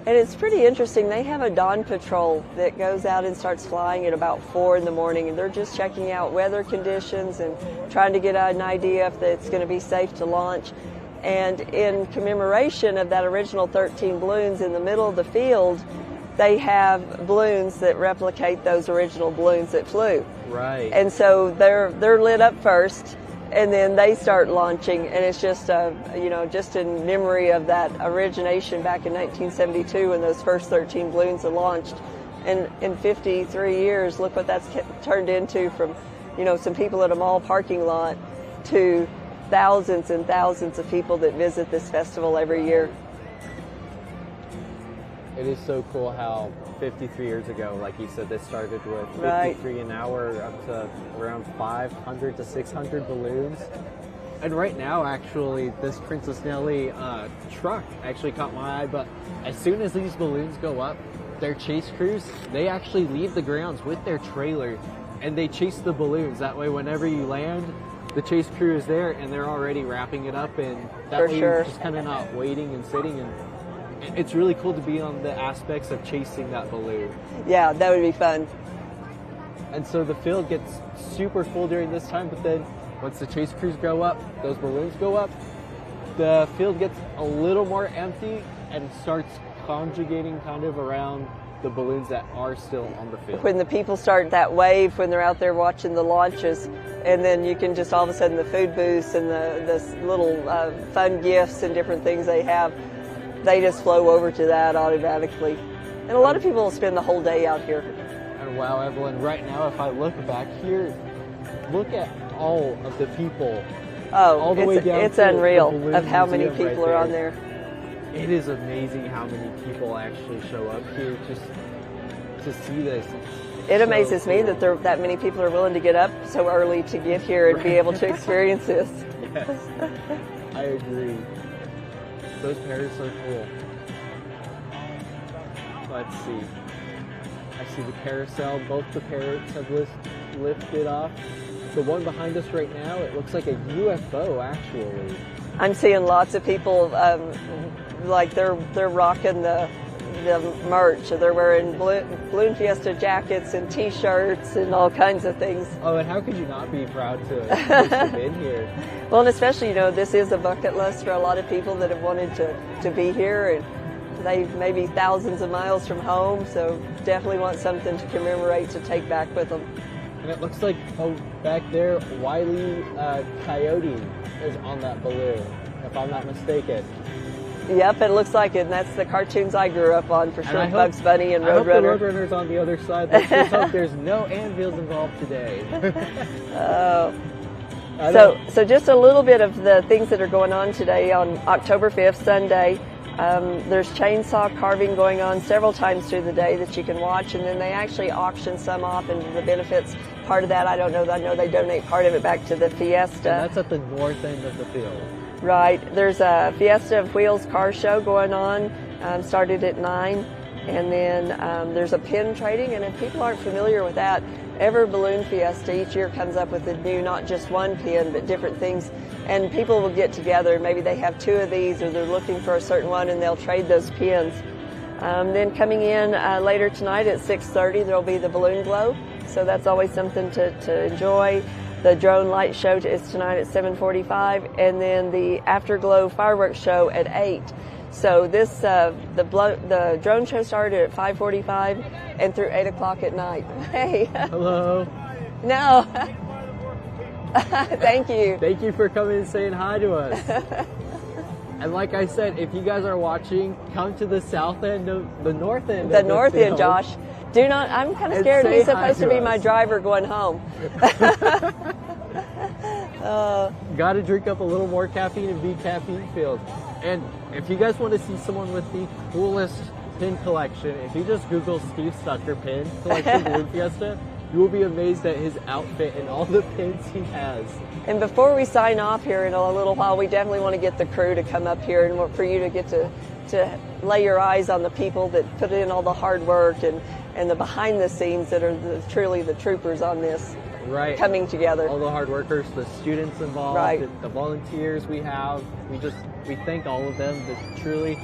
[SPEAKER 1] And it's pretty interesting. They have a dawn patrol that goes out and starts flying at about 4 in the morning, and they're just checking out weather conditions and trying to get an idea if it's going to be safe to launch. And in commemoration of that original 13 balloons, in the middle of the field, they have balloons that replicate those original balloons that flew.
[SPEAKER 2] Right.
[SPEAKER 1] And so they're lit up first, and then they start launching, and it's just just in memory of that origination back in 1972 when those first 13 balloons are launched. And in 53 years, look what that's turned into, from some people at a mall parking lot to thousands and thousands of people that visit this festival every year.
[SPEAKER 2] It is so cool how 53 years ago, like you said, this started with 53 an hour up to around 500 to 600 balloons. And right now, actually, this Princess Nellie truck actually caught my eye, but as soon as these balloons go up, their chase crews, they actually leave the grounds with their trailer and they chase the balloons. That way, whenever you land, the chase crew is there and they're already wrapping it up, and that way you're just kind of not waiting and sitting. And it's really cool to be on the aspects of chasing that balloon.
[SPEAKER 1] Yeah, that would be fun.
[SPEAKER 2] And so the field gets super full during this time, but then once the chase crews go up, those balloons go up, the field gets a little more empty and starts conjugating kind of around the balloons that are still on the field.
[SPEAKER 1] When the people start that wave, when they're out there watching the launches, and then you can just all of a sudden the food booths and the little fun gifts and different things they have, they just flow over to that automatically. And a lot of people will spend the whole day out here.
[SPEAKER 2] And wow, Evelyn, right now if I look back here, look at all of the people.
[SPEAKER 1] Oh,
[SPEAKER 2] all the way down
[SPEAKER 1] it's
[SPEAKER 2] to
[SPEAKER 1] unreal
[SPEAKER 2] the
[SPEAKER 1] of how many
[SPEAKER 2] museum
[SPEAKER 1] people
[SPEAKER 2] right
[SPEAKER 1] are on there.
[SPEAKER 2] It is amazing how many people actually show up here just to see this.
[SPEAKER 1] It amazes me that that many people are willing to get up so early to get here and be able to experience this.
[SPEAKER 2] Yes, I agree. Those parrots are cool. Let's see. I see the carousel. Both the parrots have lifted off. The one behind us right now, it looks like a UFO actually.
[SPEAKER 1] I'm seeing lots of people like they're rocking the merch. They're wearing Balloon Fiesta jackets and T-shirts and all kinds of things.
[SPEAKER 2] Oh, and how could you not be proud to have been here?
[SPEAKER 1] Well, and especially, you know, this is a bucket list for a lot of people that have wanted to be here, and they may be thousands of miles from home, so definitely want something to commemorate to take back with them.
[SPEAKER 2] And it looks like, oh, back there, Wile E. Coyote is on that balloon, if I'm not mistaken.
[SPEAKER 1] Yep, it looks like it, and that's the cartoons I grew up on for sure. Bugs Bunny and Roadrunner.
[SPEAKER 2] I hope the Roadrunner's on the other side. Let's just hope there's no anvils involved today.
[SPEAKER 1] So just a little bit of the things that are going on today on October 5th, Sunday. There's chainsaw carving going on several times through the day that you can watch, and then they actually auction some off, and the benefits, part of that, I don't know, I know they donate part of it back to the Fiesta.
[SPEAKER 2] And that's at the north end of the field.
[SPEAKER 1] Right. There's a Fiesta of Wheels car show going on, started at 9, and then there's a pin trading, and if people aren't familiar with that, every Balloon Fiesta each year comes up with a new, not just one pin, but different things, and people will get together. Maybe they have 2 of these, or they're looking for a certain one, and they'll trade those pins. Then coming in later tonight at 6:30, there'll be the balloon glow, so that's always something to enjoy. The drone light show is tonight at 7:45, and then the afterglow fireworks show at 8. So this the drone show started at 5:45 and through 8 o'clock at night. Hey.
[SPEAKER 2] Hello.
[SPEAKER 1] No. Thank you.
[SPEAKER 2] Thank you for coming and saying hi to us. And like I said, if you guys are watching, come to the south end of the north end.
[SPEAKER 1] The north end, Josh. Do not. I'm kind of scared. He's supposed to be my driver going home.
[SPEAKER 2] Got to drink up a little more caffeine and be caffeine filled. And if you guys want to see someone with the coolest pin collection, if you just Google Steve Stucker pin collection Balloon Fiesta, you will be amazed at his outfit and all the pins he has.
[SPEAKER 1] And before we sign off here in a little while, we definitely want to get the crew to come up here and for you to get to lay your eyes on the people that put in all the hard work and the behind the scenes that are truly the troopers on this.
[SPEAKER 2] Right.
[SPEAKER 1] Coming together.
[SPEAKER 2] All the hard workers, the students involved,
[SPEAKER 1] right.
[SPEAKER 2] the volunteers we have. We thank all of them, but truly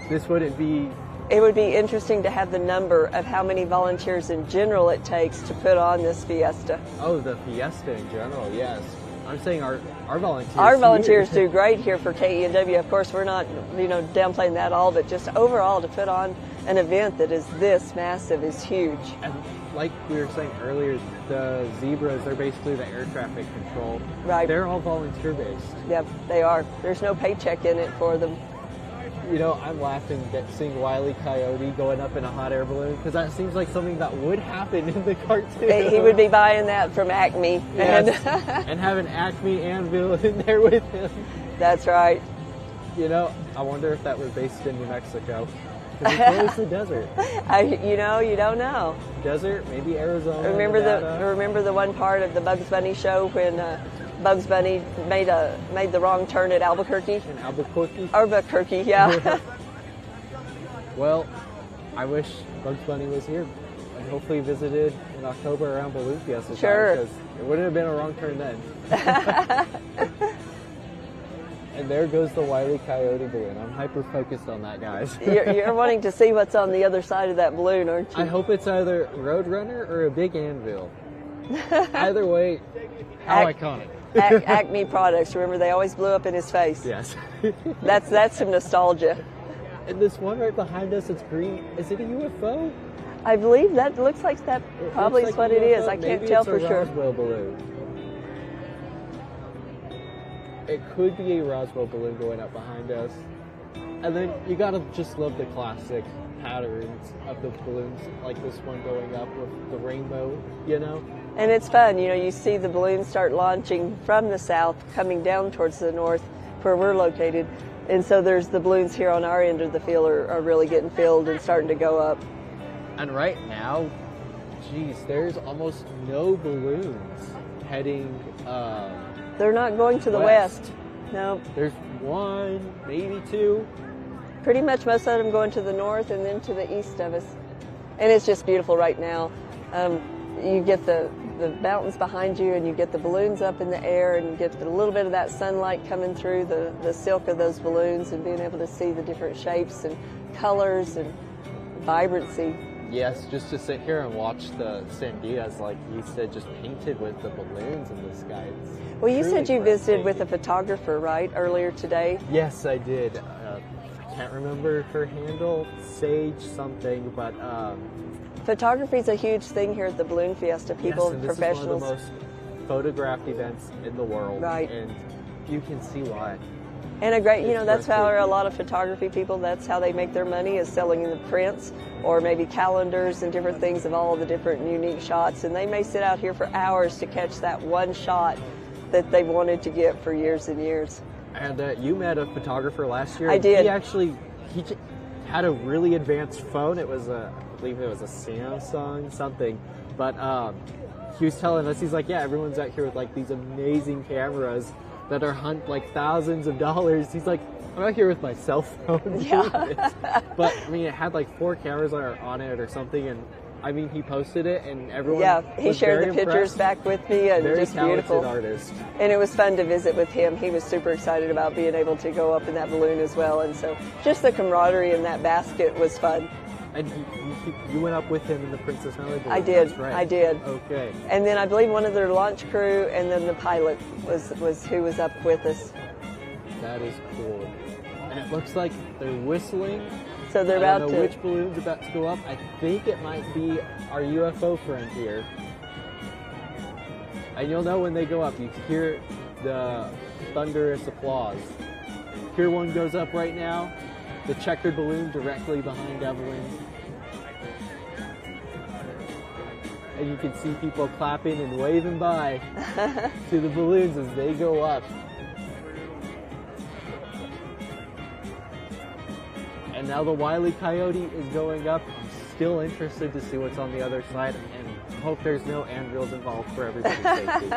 [SPEAKER 2] this wouldn't be...
[SPEAKER 1] It would be interesting to have the number of how many volunteers in general it takes to put on this Fiesta.
[SPEAKER 2] Oh, the Fiesta in general, yes. I'm saying our volunteers.
[SPEAKER 1] Our volunteers do great here for KENW. Of course, we're not, downplaying that all, but just overall to put on an event that is this massive is huge.
[SPEAKER 2] And like we were saying earlier, the zebras, they're basically the air traffic control.
[SPEAKER 1] Right.
[SPEAKER 2] They're all volunteer based.
[SPEAKER 1] Yep, they are. There's no paycheck in it for them.
[SPEAKER 2] I'm laughing at seeing Wile E. Coyote going up in a hot air balloon because that seems like something that would happen in the cartoon.
[SPEAKER 1] He would be buying that from Acme.
[SPEAKER 2] Yes. And have an Acme anvil in there with him.
[SPEAKER 1] That's right.
[SPEAKER 2] I wonder if that was based in New Mexico. Because it's always the desert.
[SPEAKER 1] You don't know.
[SPEAKER 2] Desert, maybe Arizona.
[SPEAKER 1] Remember the one part of the Bugs Bunny show when Bugs Bunny made the wrong turn at Albuquerque?
[SPEAKER 2] In Albuquerque?
[SPEAKER 1] Albuquerque, yeah.
[SPEAKER 2] Well, I wish Bugs Bunny was here and hopefully visited in October around Balloon Fiesta.
[SPEAKER 1] Sure.
[SPEAKER 2] Because it wouldn't have been a wrong turn then. And there goes the Wile E. Coyote balloon. I'm hyper-focused on that, guys.
[SPEAKER 1] You're wanting to see what's on the other side of that balloon, aren't you?
[SPEAKER 2] I hope it's either Roadrunner or a big anvil. Either way, how iconic.
[SPEAKER 1] Acme products. Remember, they always blew up in his face.
[SPEAKER 2] Yes.
[SPEAKER 1] That's some nostalgia.
[SPEAKER 2] And this one right behind us, it's green. Is it a UFO?
[SPEAKER 1] I believe that looks like that probably is what it is. I can't tell for sure.
[SPEAKER 2] Roswell balloon. it could be a Roswell balloon going up behind us. And then you gotta just love the classic patterns of the balloons, like this one going up with the rainbow, you know?
[SPEAKER 1] And it's fun, you know, you see the balloons start launching from the south, coming down towards the north where we're located. And so there's the balloons here on our end of the field are really getting filled and starting to go up.
[SPEAKER 2] And right now, geez, there's almost no balloons heading
[SPEAKER 1] they're not going to the west. No.
[SPEAKER 2] There's one, maybe two.
[SPEAKER 1] Pretty much most of them going to the north and then to the east of us. And it's just beautiful right now. You get the mountains behind you and you get the balloons up in the air and you get a little bit of that sunlight coming through the silk of those balloons and being able to see the different shapes and colors and vibrancy.
[SPEAKER 2] Yes, just to sit here and watch the Sandias, like you said, just painted with the balloons in the sky.
[SPEAKER 1] Well, you said you visited with a photographer, right, earlier today?
[SPEAKER 2] Yes, I did. I can't remember her handle, Sage something, but...
[SPEAKER 1] photography is a huge thing here at the Balloon Fiesta. People,
[SPEAKER 2] yes, and
[SPEAKER 1] professionals.
[SPEAKER 2] This is one of the most photographed events in the world.
[SPEAKER 1] Right.
[SPEAKER 2] And you can see why.
[SPEAKER 1] And a great, you know, that's how a lot of photography people, that's how they make their money, is selling the prints or maybe calendars and different things of all the different unique shots. And they may sit out here for hours to catch that one shot that they wanted to get for years and years.
[SPEAKER 2] And you met a photographer last year.
[SPEAKER 1] I did.
[SPEAKER 2] He had a really advanced phone. It was I believe it was a Samsung something. But he was telling us, he's like, yeah, everyone's out here with like these amazing cameras that are like thousands of dollars. He's like, I'm out here with my cell phone.
[SPEAKER 1] Yeah.
[SPEAKER 2] But I mean, it had like 4 cameras on it or something, and I mean, he posted it, and everyone.
[SPEAKER 1] Yeah, he
[SPEAKER 2] was
[SPEAKER 1] shared
[SPEAKER 2] very
[SPEAKER 1] the pictures
[SPEAKER 2] impressed.
[SPEAKER 1] back with me, and
[SPEAKER 2] Very
[SPEAKER 1] just beautiful.
[SPEAKER 2] artist.
[SPEAKER 1] And it was fun to visit with him. He was super excited about being able to go up in that balloon as well, and so just the camaraderie in that basket was fun.
[SPEAKER 2] And you went up with him in the Princess Mary balloon.
[SPEAKER 1] I did.
[SPEAKER 2] That's right.
[SPEAKER 1] I did.
[SPEAKER 2] Okay.
[SPEAKER 1] And then I believe one of their launch crew, and then the pilot was who was up with us.
[SPEAKER 2] That is cool. And it looks like they're whistling.
[SPEAKER 1] So they're
[SPEAKER 2] I
[SPEAKER 1] about
[SPEAKER 2] don't
[SPEAKER 1] to.
[SPEAKER 2] know which balloon's about to go up. I think it might be our UFO friend here. And you'll know when they go up. You hear the thunderous applause. Here one goes up right now. The checkered balloon directly behind Evelyn. And you can see people clapping and waving by to the balloons as they go up. And now the Wile E. Coyote is going up. I'm still interested to see what's on the other side, and hope there's no anvils involved for everybody's safety.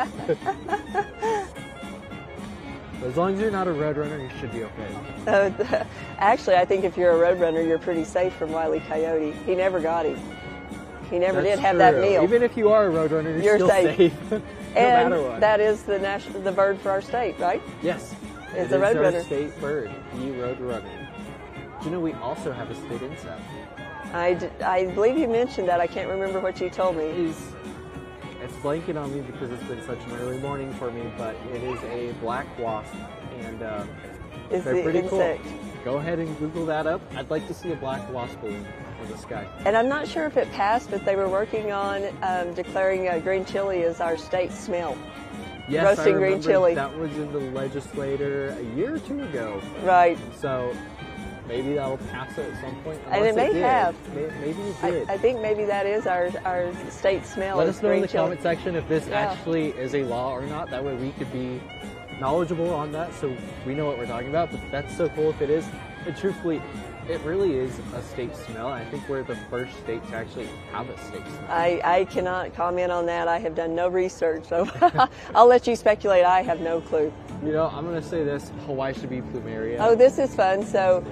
[SPEAKER 2] As long as you're not a roadrunner, you should be okay.
[SPEAKER 1] Actually, I think if you're a roadrunner, you're pretty safe from Wile E. Coyote. He never got him. He never did have that meal.
[SPEAKER 2] Even if you are a roadrunner, you're still safe. No
[SPEAKER 1] and
[SPEAKER 2] matter what.
[SPEAKER 1] that is the bird for our state, right?
[SPEAKER 2] Yes.
[SPEAKER 1] It's a roadrunner.
[SPEAKER 2] Our state bird, the roadrunner. Do you know we also have a state insect?
[SPEAKER 1] I believe you mentioned that. I can't remember what you told me.
[SPEAKER 2] It's blanking on me because it's been such an early morning for me, but it is a black wasp, and they're pretty
[SPEAKER 1] insect.
[SPEAKER 2] cool. Go ahead and Google that up. I'd like to see a black wasp balloon in the sky.
[SPEAKER 1] And I'm not sure if it passed, but they were working on declaring green chili as our state smell.
[SPEAKER 2] Yes,
[SPEAKER 1] roasting
[SPEAKER 2] I
[SPEAKER 1] green chili.
[SPEAKER 2] That was in the legislature a year or two ago.
[SPEAKER 1] Right.
[SPEAKER 2] So maybe that'll pass it at some point.
[SPEAKER 1] And it may have.
[SPEAKER 2] Maybe it did.
[SPEAKER 1] I think maybe that is our state smell.
[SPEAKER 2] Let us know in the
[SPEAKER 1] chili.
[SPEAKER 2] comment section if this actually is a law or not. That way we could be knowledgeable on that so we know what we're talking about. But that's so cool if it is. And truthfully, it really is a state smell. I think we're the first state to actually have a state smell.
[SPEAKER 1] I cannot comment on that. I have done no research, so I'll let you speculate. I have no clue.
[SPEAKER 2] You know, I'm going to say this, Hawaii should be plumeria.
[SPEAKER 1] Oh, this is fun. So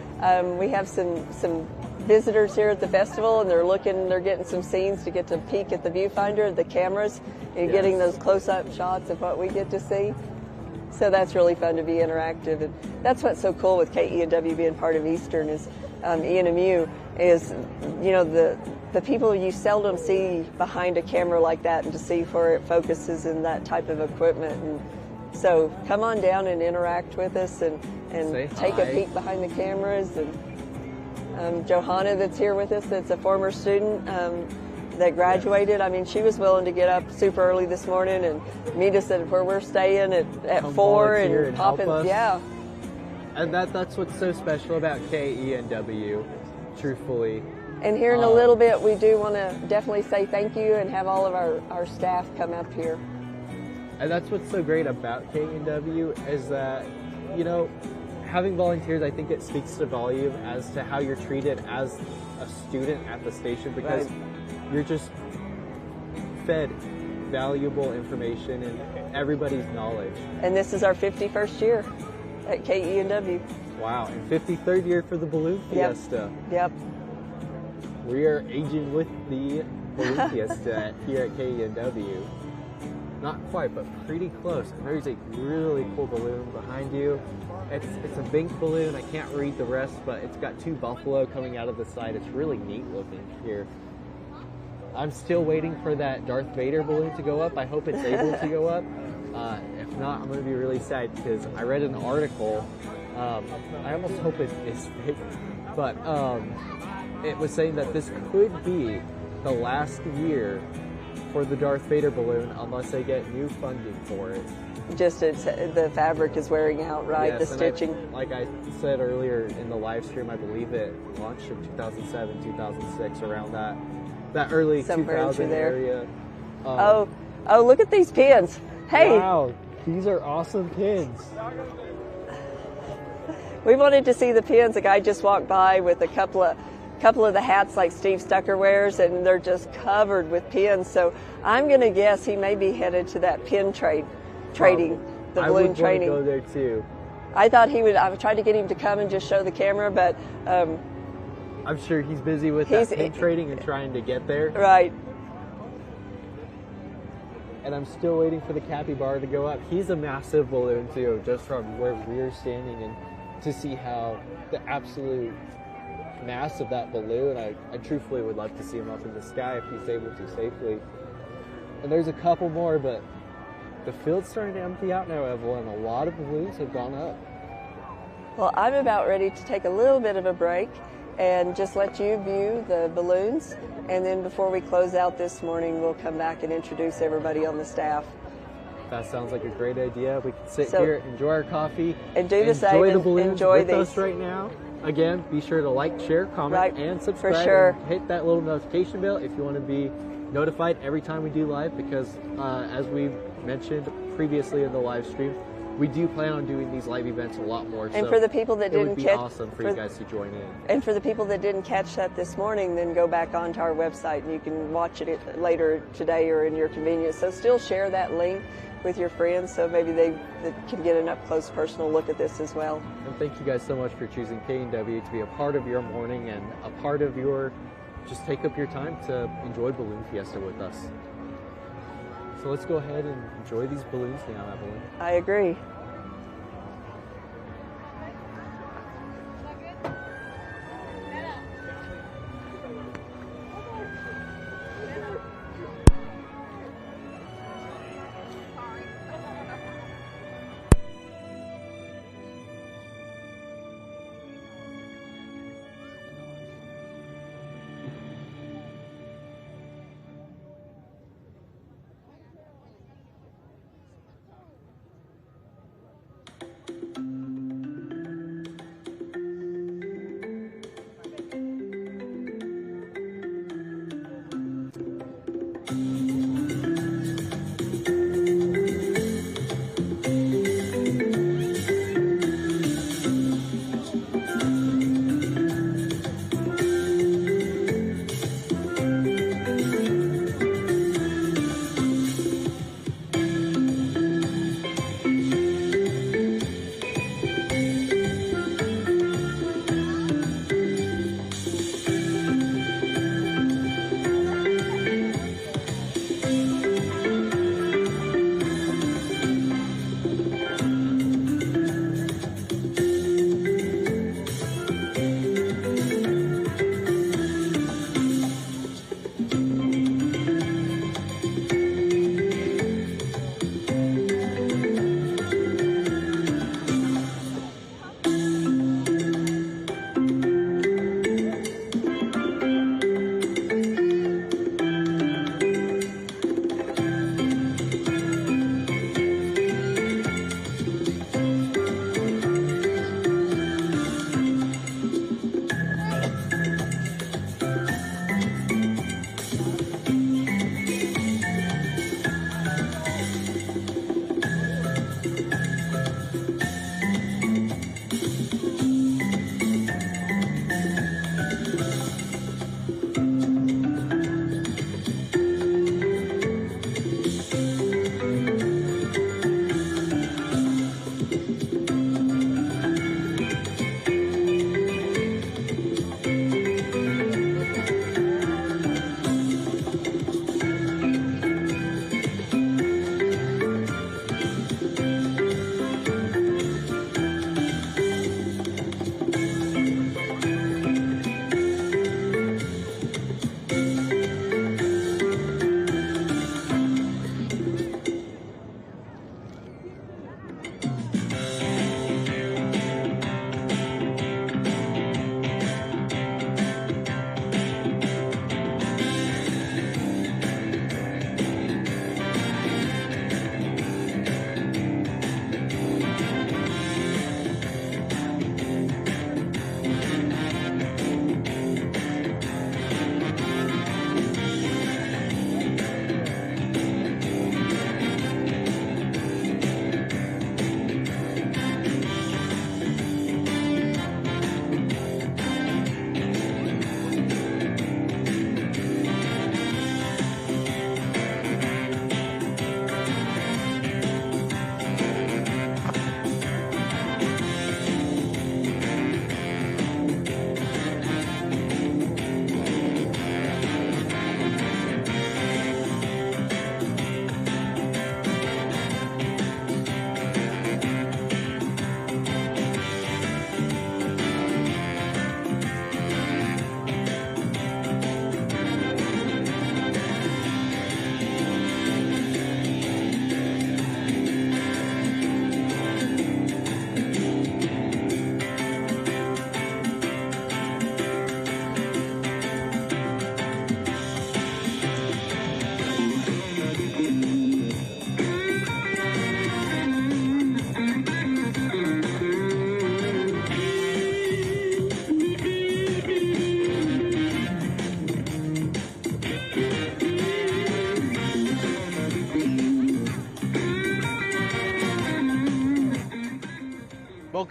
[SPEAKER 1] we have some visitors here at the festival, and they're getting some scenes to get to peek at the viewfinder, the cameras, and getting those close-up shots of what we get to see. So that's really fun to be interactive, and that's what's so cool with KENW being part of Eastern is ENMU is, you know, the people you seldom see behind a camera like that, and to see where it focuses in that type of equipment. And so come on down and interact with us and take a peek behind the cameras. And Johanna that's here with us, that's a former student, that graduated. I mean, she was willing to get up super early this morning and meet us at where we're staying at 4 and pop in. Yeah.
[SPEAKER 2] And that's what's so special about KENW, truthfully.
[SPEAKER 1] And here in a little bit, we do want to definitely say thank you and have all of our staff come up here.
[SPEAKER 2] And that's what's so great about KENW is that, you know, having volunteers, I think it speaks to volume as to how you're treated as a student at the station, because you're just fed valuable information and everybody's knowledge.
[SPEAKER 1] And this is our 51st year at KENW.
[SPEAKER 2] Wow, and 53rd year for the Balloon Fiesta.
[SPEAKER 1] Yep.
[SPEAKER 2] We are aging with the Balloon Fiesta here at KENW. Not quite, but pretty close. There's a really cool balloon behind you. It's a pink balloon. I can't read the rest, but it's got 2 buffalo coming out of the side. It's really neat looking here. I'm still waiting for that Darth Vader balloon to go up. I hope it's able to go up. If not, I'm going to be really sad because I read an article. I almost hope it is fake, but it was saying that this could be the last year for the Darth Vader balloon unless they get new funding for it.
[SPEAKER 1] Just the fabric is wearing out, right?
[SPEAKER 2] Yes,
[SPEAKER 1] the stitching.
[SPEAKER 2] Like I said earlier in the live stream, I believe it launched in 2007, 2006, around that early
[SPEAKER 1] Somewhere
[SPEAKER 2] 2000 area.
[SPEAKER 1] Oh, look at these pins. Hey.
[SPEAKER 2] Wow, these are awesome pins.
[SPEAKER 1] We wanted to see the pins. A guy just walked by with a couple of the hats like Steve Stucker wears, and they're just covered with pins. So I'm going to guess he may be headed to that pin trading, the balloon training.
[SPEAKER 2] I would go there too.
[SPEAKER 1] I thought he would. I tried to get him to come and just show the camera, but
[SPEAKER 2] I'm sure he's busy with that pin trading and trying to get there.
[SPEAKER 1] Right.
[SPEAKER 2] And I'm still waiting for the capybara to go up. He's a massive balloon too, just from where we're standing, and to see how the absolute mass of that balloon, I truthfully would love to see him up in the sky if he's able to safely. And there's a couple more, but the field's starting to empty out now, Evelyn. A lot of balloons have gone up.
[SPEAKER 1] Well, I'm about ready to take a little bit of a break and just let you view the balloons. And then before we close out this morning, we'll come back and introduce everybody on the staff.
[SPEAKER 2] That sounds like a great idea. We can sit here, enjoy our coffee,
[SPEAKER 1] and do the same.
[SPEAKER 2] Enjoy the balloons
[SPEAKER 1] enjoy
[SPEAKER 2] with us right now. Again, be sure to like, share, comment, and subscribe.
[SPEAKER 1] For sure.
[SPEAKER 2] And hit that little notification bell if you want to be notified every time we do live, because as we mentioned previously in the live stream, we do plan on doing these live events a lot more.
[SPEAKER 1] And so for the people that didn't catch,
[SPEAKER 2] awesome for you guys to join in.
[SPEAKER 1] And for the people that didn't catch that this morning, then go back onto our website and you can watch it later today or in your convenience. So still share that link with your friends so maybe they can get an up-close personal look at this as well.
[SPEAKER 2] And thank you guys so much for choosing KENW to be a part of your morning and a part of your, just take up your time to enjoy Balloon Fiesta with us. So let's go ahead and enjoy these balloons now, Evelyn.
[SPEAKER 1] I agree.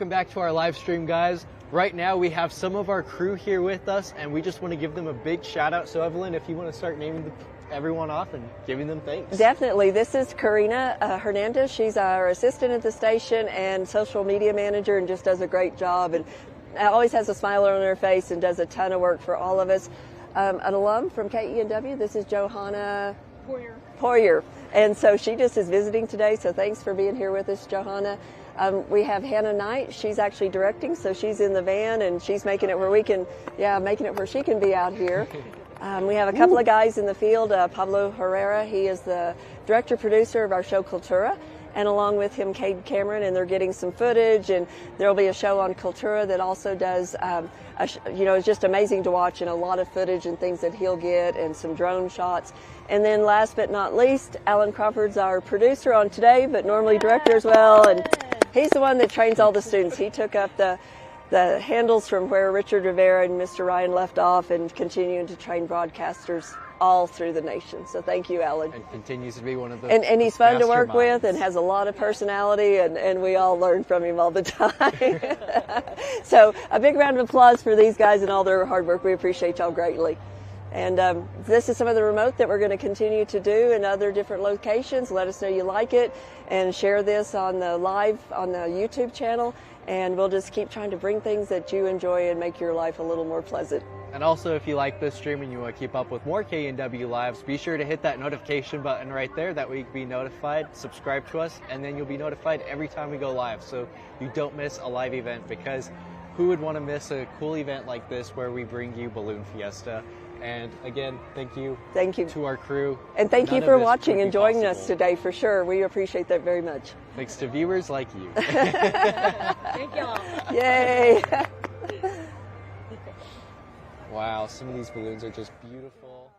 [SPEAKER 2] welcome back to our live stream, guys. Right now we have some of our crew here with us, and we just want to give them a big shout out. So Evelyn, if you want to start naming everyone off and giving them thanks.
[SPEAKER 1] Definitely. This is Karina Hernandez. She's our assistant at the station and social media manager, and just does a great job and always has a smile on her face and does a ton of work for all of us. An alum from KENW, this is Johanna Poirier. And so she just is visiting today, so thanks for being here with us, Johanna. We have Hannah Knight. She's actually directing, so she's in the van and she's making it where making it where she can be out here. We have a couple of guys in the field. Pablo Herrera, he is the director-producer of our show Cultura, and along with him, Cade Cameron, and they're getting some footage, and there'll be a show on Cultura that also does, it's just amazing to watch, and a lot of footage and things that he'll get, and some drone shots. And then last but not least, Alan Crawford's our producer on today, but normally director as well, and he's the one that trains all the students. He took up the handles from where Richard Rivera and Mr. Ryan left off, and continuing to train broadcasters all through the nation. So thank you, Alan.
[SPEAKER 2] And continues to be one of the
[SPEAKER 1] and he's fun to work with and has a lot of personality, and we all learn from him all the time. So a big round of applause for these guys and all their hard work. We appreciate y'all greatly. And this is some of the remote that we're going to continue to do in other different locations. Let us know you like it, and share this on the live on the YouTube channel. And we'll just keep trying to bring things that you enjoy and make your life a little more pleasant.
[SPEAKER 2] And also, if you like this stream and you want to keep up with more KENW Lives, be sure to hit that notification button right there. That way you can be notified, subscribe to us, and then you'll be notified every time we go live. So you don't miss a live event, because who would want to miss a cool event like this where we bring you Balloon Fiesta? And again, thank you to our crew.
[SPEAKER 1] And thank you for watching and joining us today, for sure. We appreciate that very much.
[SPEAKER 2] Thanks to viewers like you.
[SPEAKER 3] Thank y'all.
[SPEAKER 1] Yay.
[SPEAKER 2] Wow, some of these balloons are just beautiful.